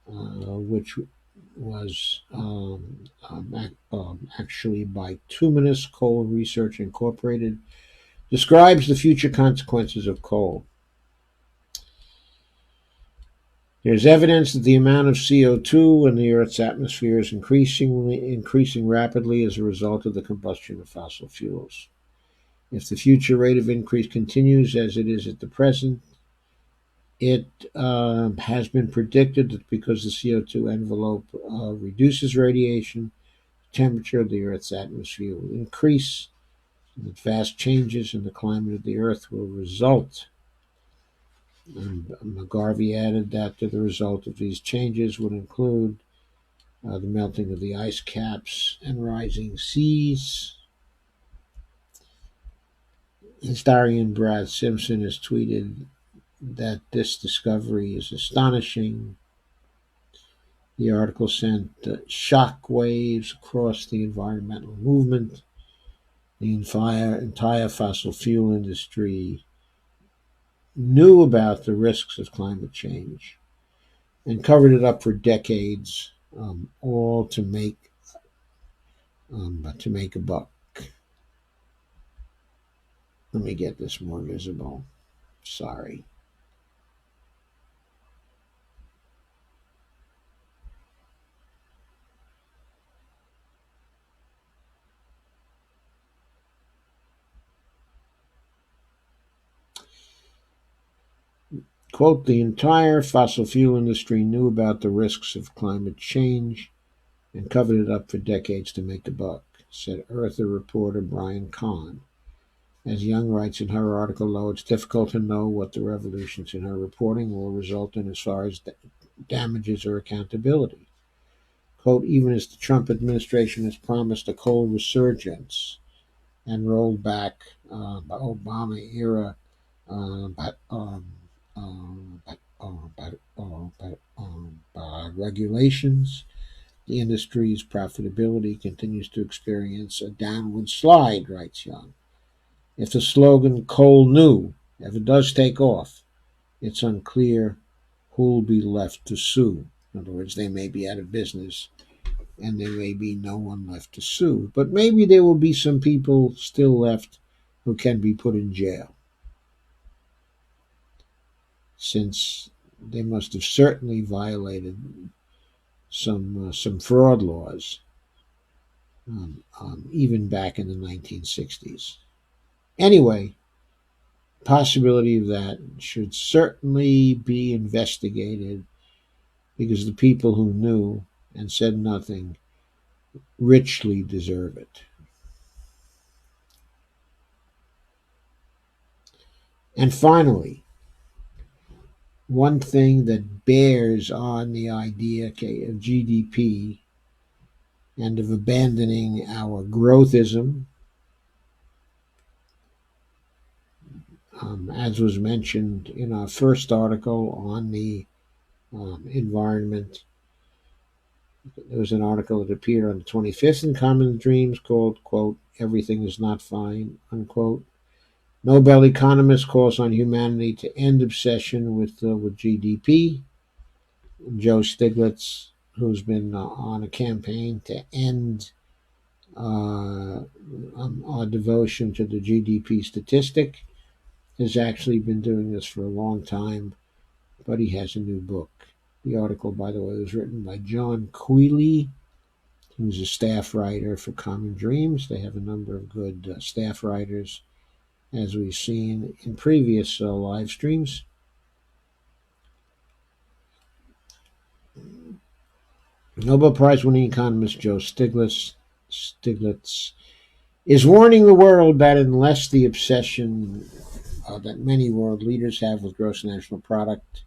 which was actually Bituminous Coal Research Incorporated, describes the future consequences of coal. There's evidence that the amount of CO2 in the Earth's atmosphere is increasing rapidly as a result of the combustion of fossil fuels. If the future rate of increase continues as it is at the present, it has been predicted that because the CO2 envelope reduces radiation, temperature of the Earth's atmosphere will increase, and that vast changes in the climate of the Earth will result. And McGarvey added that the result of these changes would include the melting of the ice caps and rising seas. Historian Brad Simpson has tweeted that this discovery is astonishing. The article sent shock waves across the environmental movement. The entire fossil fuel industry knew about the risks of climate change and covered it up for decades, all to make a buck. Let me get this more visible. Sorry. Quote, the entire fossil fuel industry knew about the risks of climate change and covered it up for decades to make a buck, said Earther reporter Brian Kahn. As Young writes in her article, though, it's difficult to know what the revolutions in her reporting will result in as far as damages or accountability. Quote, even as the Trump administration has promised a coal resurgence and rolled back Obama era regulations, the industry's profitability continues to experience a downward slide, writes Young. If the slogan "coal new" ever does take off, it's unclear who'll be left to sue. In other words, they may be out of business and there may be no one left to sue. But maybe there will be some people still left who can be put in jail, since they must have certainly violated some fraud laws, even back in the 1960s. Anyway, possibility of that should certainly be investigated, because the people who knew and said nothing richly deserve it. And finally, one thing that bears on the idea of GDP and of abandoning our growthism, as was mentioned in our first article on the environment. There was an article that appeared on the 25th in Common Dreams called, quote, Everything is Not Fine, unquote. Nobel economist calls on humanity to end obsession with GDP. Joe Stiglitz, who's been on a campaign to end our devotion to the GDP statistic, has actually been doing this for a long time, but he has a new book. The article, by the way, was written by John Quealy, who's a staff writer for Common Dreams. They have a number of good staff writers. as we've seen in previous live streams. Nobel Prize winning economist Joe Stiglitz is warning the world that unless the obsession that many world leaders have with gross national product,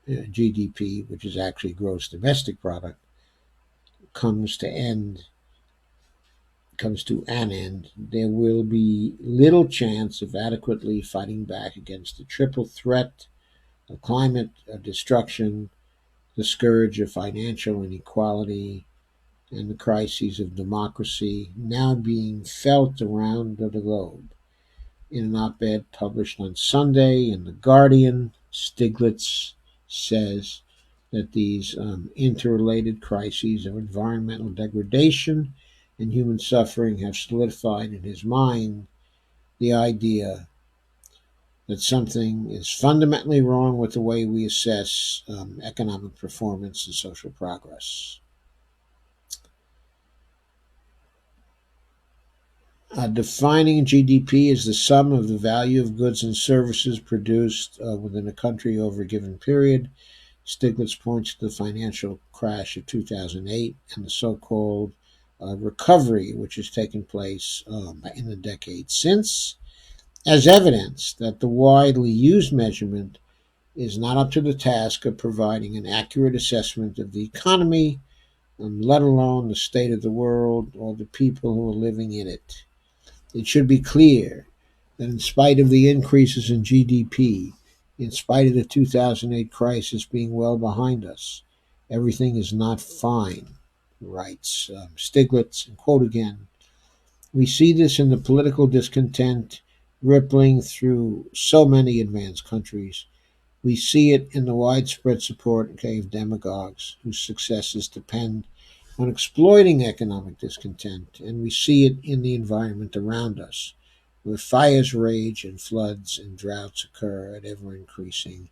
GDP, which is actually gross domestic product, comes to an end, there will be little chance of adequately fighting back against the triple threat of climate destruction, the scourge of financial inequality, and the crises of democracy now being felt around the globe. In an op-ed published on Sunday in The Guardian, Stiglitz says that these interrelated crises of environmental degradation and human suffering have solidified in his mind the idea that something is fundamentally wrong with the way we assess economic performance and social progress. Defining GDP as the sum of the value of goods and services produced within a country over a given period, Stiglitz points to the financial crash of 2008 and the so-called recovery which has taken place in the decades since, as evidence that the widely used measurement is not up to the task of providing an accurate assessment of the economy, let alone the state of the world or the people who are living in it. It should be clear that in spite of the increases in GDP, in spite of the 2008 crisis being well behind us, everything is not fine, writes Stiglitz, and quote again, we see this in the political discontent rippling through so many advanced countries. We see it in the widespread support of demagogues whose successes depend on exploiting economic discontent, and we see it in the environment around us, where fires rage and floods and droughts occur at ever increasing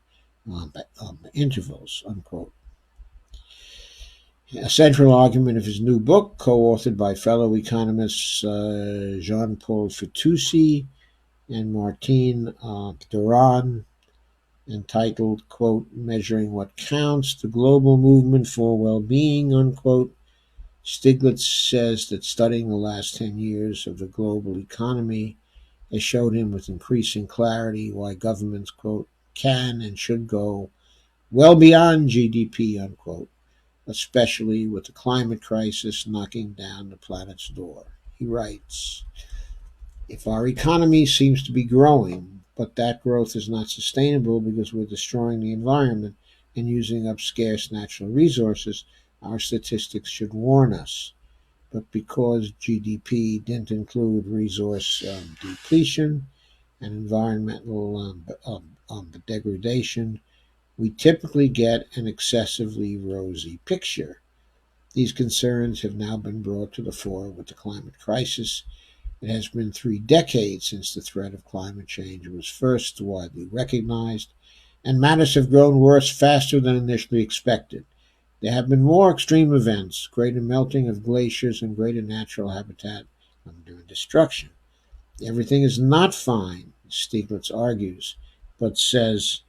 intervals. Unquote. A central argument of his new book, co-authored by fellow economists Jean-Paul Fitoussi and Martine Duran, entitled, quote, Measuring What Counts, the Global Movement for Well-Being, unquote, Stiglitz says that studying the last 10 years of the global economy has showed him with increasing clarity why governments, quote, can and should go well beyond GDP, unquote, especially with the climate crisis knocking down the planet's door. He writes, if our economy seems to be growing, but that growth is not sustainable because we're destroying the environment and using up scarce natural resources, our statistics should warn us. But because GDP didn't include resource depletion and environmental degradation, we typically get an excessively rosy picture. These concerns have now been brought to the fore with the climate crisis. It has been 3 decades since the threat of climate change was first widely recognized, and matters have grown worse faster than initially expected. There have been more extreme events, greater melting of glaciers and greater natural habitat under destruction. Everything is not fine, Stiglitz argues, but says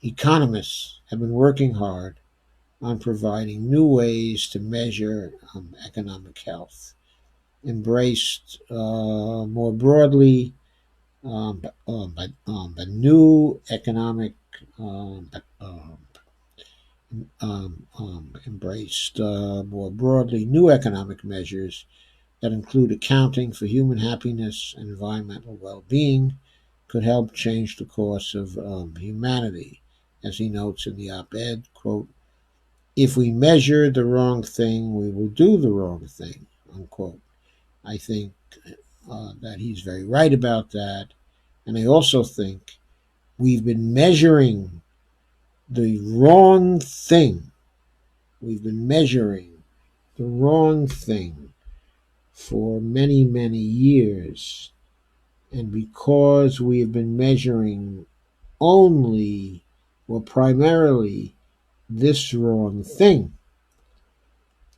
economists have been working hard on providing new ways to measure economic health, embraced more broadly by new economic embraced more broadly new economic measures that include accounting for human happiness and environmental well-being could help change the course of humanity. As he notes in the op-ed, quote, if we measure the wrong thing, we will do the wrong thing, unquote. I think that he's very right about that. And I also think we've been measuring the wrong thing. We've been measuring the wrong thing for many, many years. And because we have been measuring only or primarily this wrong thing,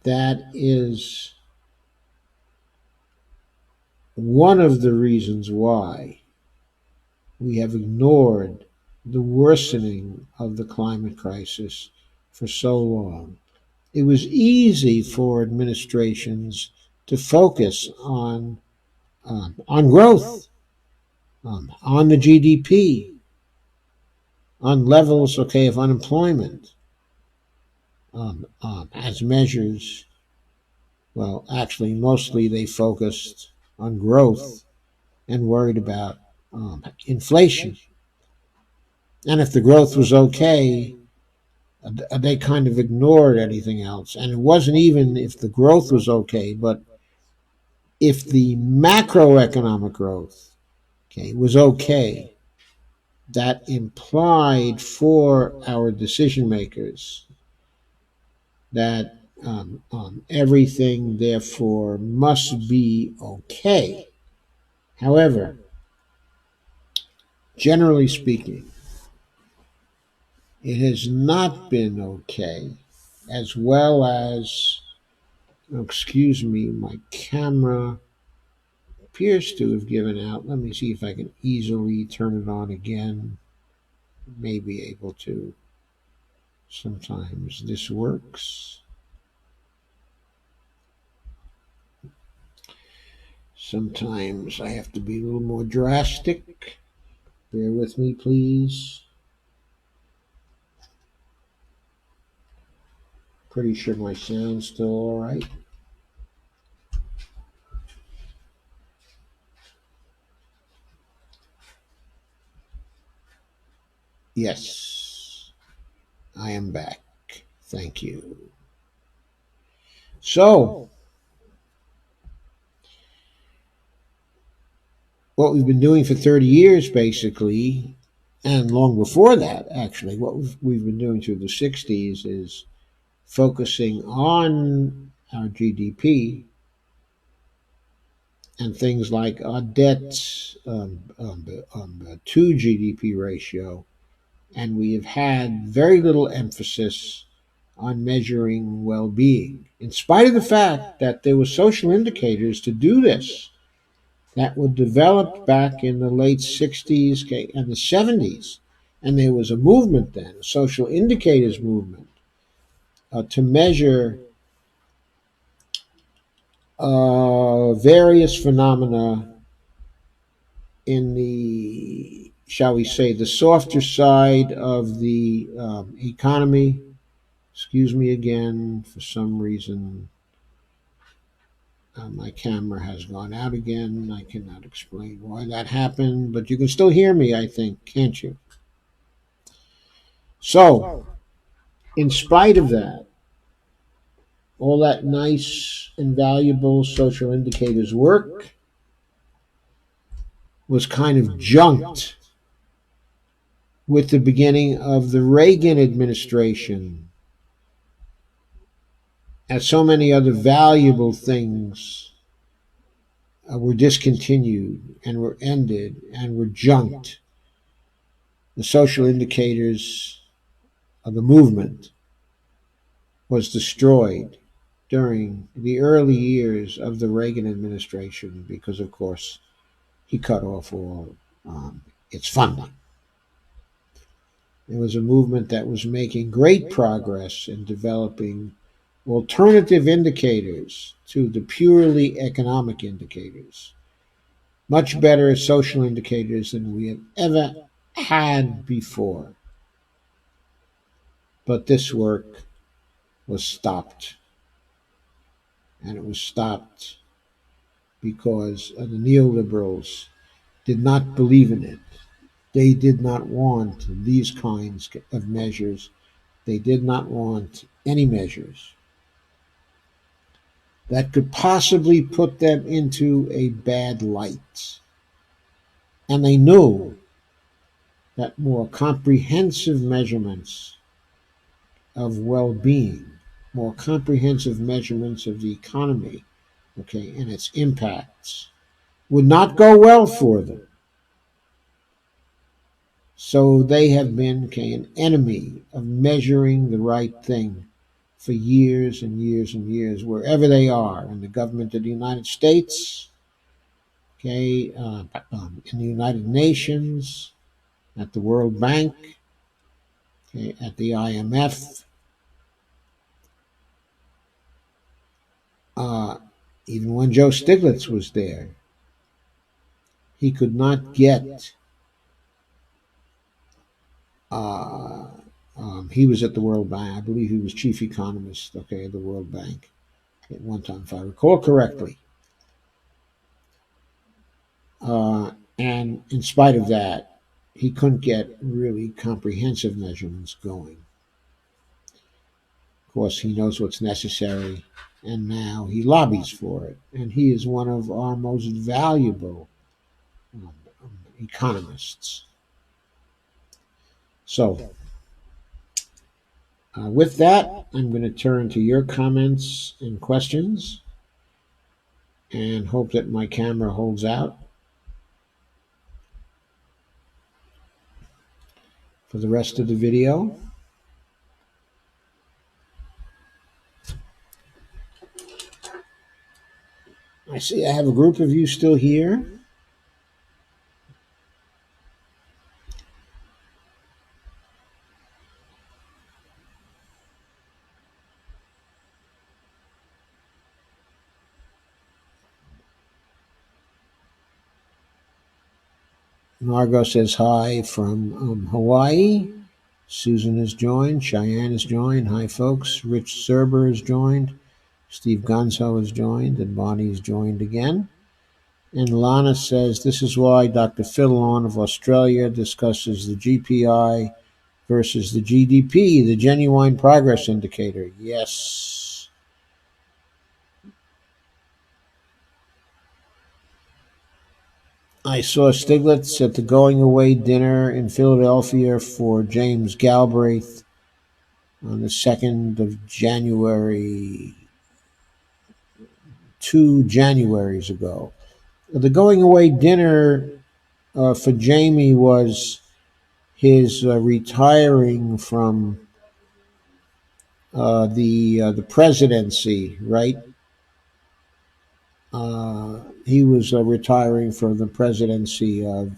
that is one of the reasons why we have ignored the worsening of the climate crisis for so long. It was easy for administrations to focus on growth, on the GDP, on levels, okay, of unemployment, as measures. Well, actually, mostly they focused on growth and worried about inflation. And if the growth was okay, they kind of ignored anything else. And it wasn't even if the growth was okay, but if the macroeconomic growth, okay, was okay, that implied for our decision makers that everything therefore must be okay. However, generally speaking, it has not been okay, as well as, excuse me, my camera appears to have given out. Let me see if I can easily turn it on again. May be able to. Sometimes this works. Sometimes I have to be a little more drastic. Bear with me, please. Pretty sure my sound's still all right. Yes, I am back. Thank you. So, what we've been doing for 30 years, basically, and long before that, actually, what we've been doing through the 60s is focusing on our GDP and things like our debt to GDP ratio. And we have had very little emphasis on measuring well being, in spite of the fact that there were social indicators to do this that were developed back in the late 60s and the 70s. And there was a movement then, a social indicators movement, to measure various phenomena in the, shall we say, the softer side of the economy. Excuse me again, for some reason my camera has gone out again. I cannot explain why that happened, but you can still hear me, I think, can't you? So, in spite of that, all that nice and valuable social indicators work was kind of junked with the beginning of the Reagan administration, as so many other valuable things were discontinued and were ended and were junked. The social indicators of the movement was destroyed during the early years of the Reagan administration because, of course, he cut off all its funding. It was a movement that was making great progress in developing alternative indicators to the purely economic indicators, much better social indicators than we have ever had before. But this work was stopped. And it was stopped because the neoliberals did not believe in it. They did not want these kinds of measures. They did not want any measures that could possibly put them into a bad light. And they knew that more comprehensive measurements of well being, more comprehensive measurements of the economy, okay, and its impacts would not go well for them. So they have been, okay, an enemy of measuring the right thing for years and years and years, wherever they are, in the government of the United States, okay, in the United Nations, at the World Bank, okay, at the IMF. Uh, Even when Joe Stiglitz was there, he could not get. Uh, he was at the World Bank. I believe he was chief economist, okay, of the World Bank at one time, if I recall correctly. And in spite of that, he couldn't get really comprehensive measurements going. Of course, he knows what's necessary, and now he lobbies for it. And he is one of our most valuable um, economists. So, with that, I'm going to turn to your comments and questions and hope that my camera holds out for the rest of the video. I see I have a group of you still here. Margot says hi from Hawaii. Susan has joined. Cheyenne has joined. Hi, folks. Rich Serber has joined. Steve Gonzo has joined. And Bonnie's joined again. And Lana says this is why Dr. Fillon of Australia discusses the GPI versus the GDP, the genuine progress indicator. Yes. I saw Stiglitz at the going away dinner in Philadelphia for James Galbraith on the 2nd of January, 2 Januaries ago. The going away dinner for Jamie was his retiring from the presidency, right? He was retiring from the presidency of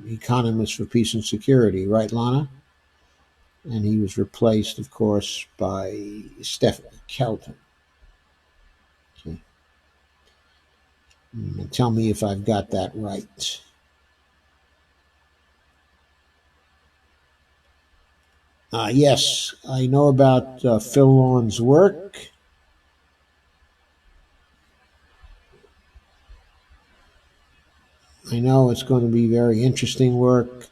Economists for Peace and Security, right, Lana? And he was replaced, of course, by Stephanie Kelton. Okay. Tell me if I've got that right. Yes, I know about Phil Lawn's work. I know it's going to be very interesting work.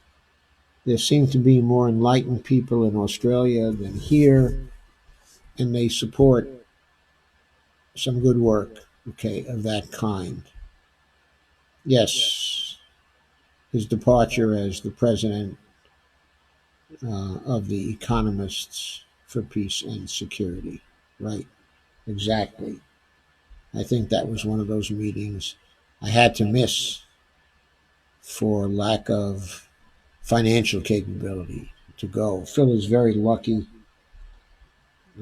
There seem to be more enlightened people in Australia than here, and they support some good work, okay, of that kind. Yes, his departure as the president of the Economists for Peace and Security, right? Exactly. I think that was one of those meetings I had to miss for lack of financial capability to go. Phil is very lucky.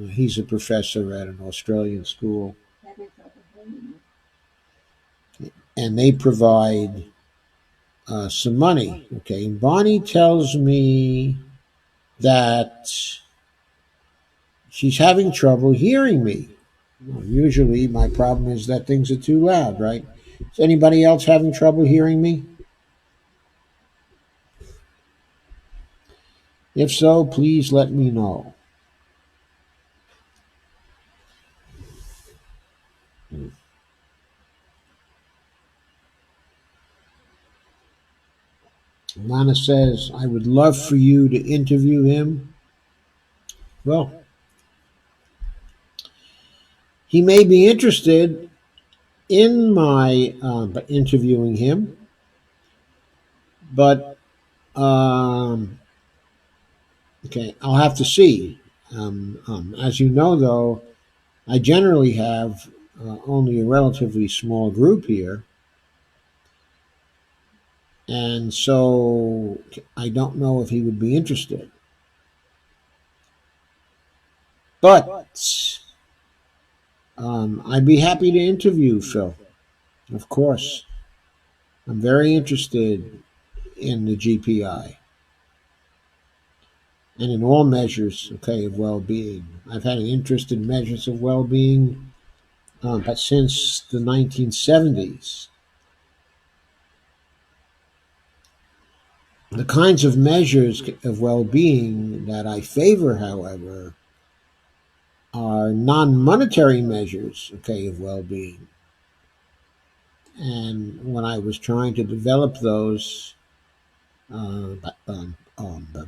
He's a professor at an Australian school, and they provide some money. Okay, and Bonnie tells me that she's having trouble hearing me. Well, usually, my problem is that things are too loud, right? Is anybody else having trouble hearing me? If so, please let me know. Lana says, I would love for you to interview him. Well, he may be interested in my interviewing him, but okay, I'll have to see. As you know, though, I generally have only a relatively small group here, and so I don't know if he would be interested. But I'd be happy to interview Phil, of course. I'm very interested in the GPI and in all measures, okay, of well-being. I've had an interest in measures of well-being but since the 1970s. The kinds of measures of well-being that I favor, however, are non-monetary measures, okay, of well-being. And when I was trying to develop those uh,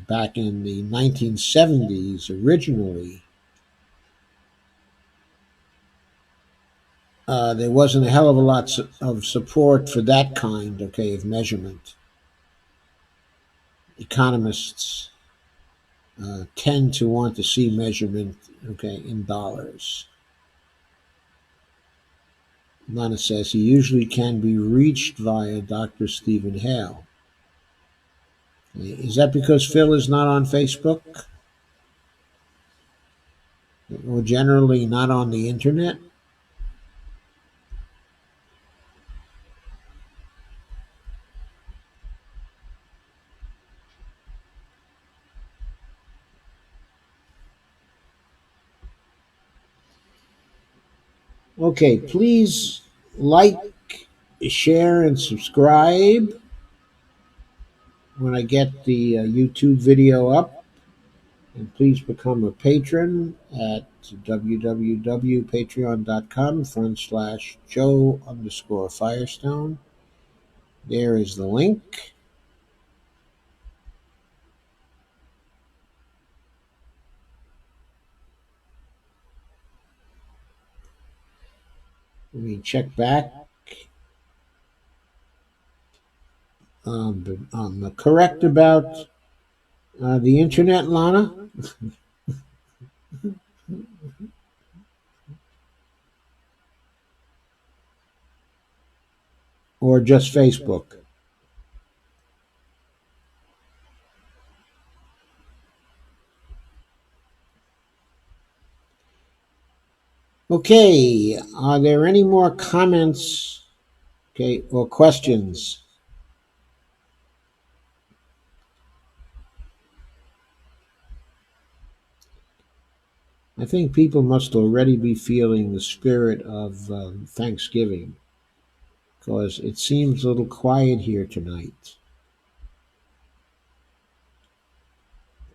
back in the 1970s, originally, there wasn't a hell of a lot of support for that kind, okay, of measurement. Economists tend to want to see measurement, okay, in dollars. Lana says he usually can be reached via Dr. Stephen Hale. Is that because Phil is not on Facebook or generally not on the internet? Okay, please like, share, and subscribe when I get the YouTube video up. And please become a patron at www.patreon.com/Joe_Firestone. There is the link. Let me check back. I'm correct about the internet, Lana, or just Facebook? Okay, are there any more comments, okay, or questions? I think people must already be feeling the spirit of Thanksgiving because it seems a little quiet here tonight.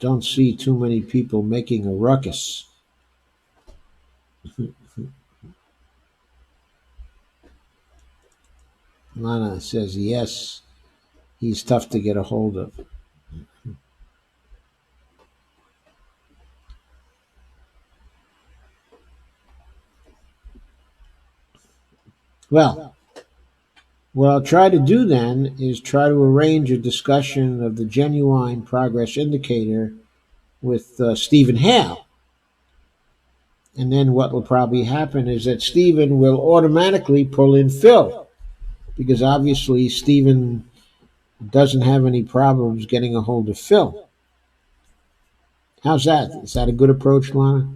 Don't see too many people making a ruckus. Lana says yes, he's tough to get a hold of. Well, what I'll try to do then is try to arrange a discussion of the genuine progress indicator with Stephen Hale. And then what will probably happen is that Stephen will automatically pull in Phil because obviously Stephen doesn't have any problems getting a hold of Phil. How's that? Is that a good approach, Lana?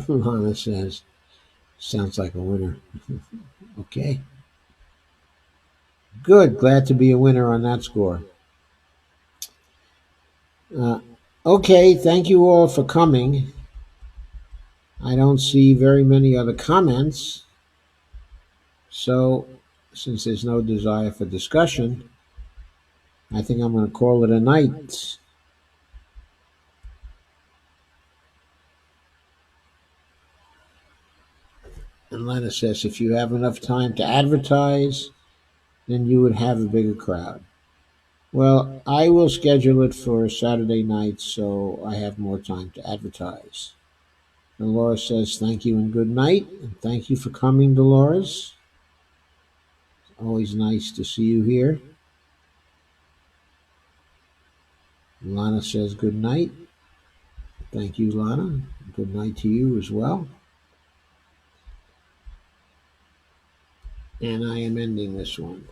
Lana says, sounds like a winner. Okay. Good. Glad to be a winner on that score. Uh, okay. Thank you all for coming. I don't see very many other comments. So, since there's no desire for discussion, I think I'm going to call it a night. And Lana says, if you have enough time to advertise, then you would have a bigger crowd. Well, I will schedule it for Saturday night so I have more time to advertise. Dolores says thank you and good night. And thank you for coming, Dolores. Always nice to see you here. Lana says good night. Thank you, Lana. Good night to you as well. And I am ending this one.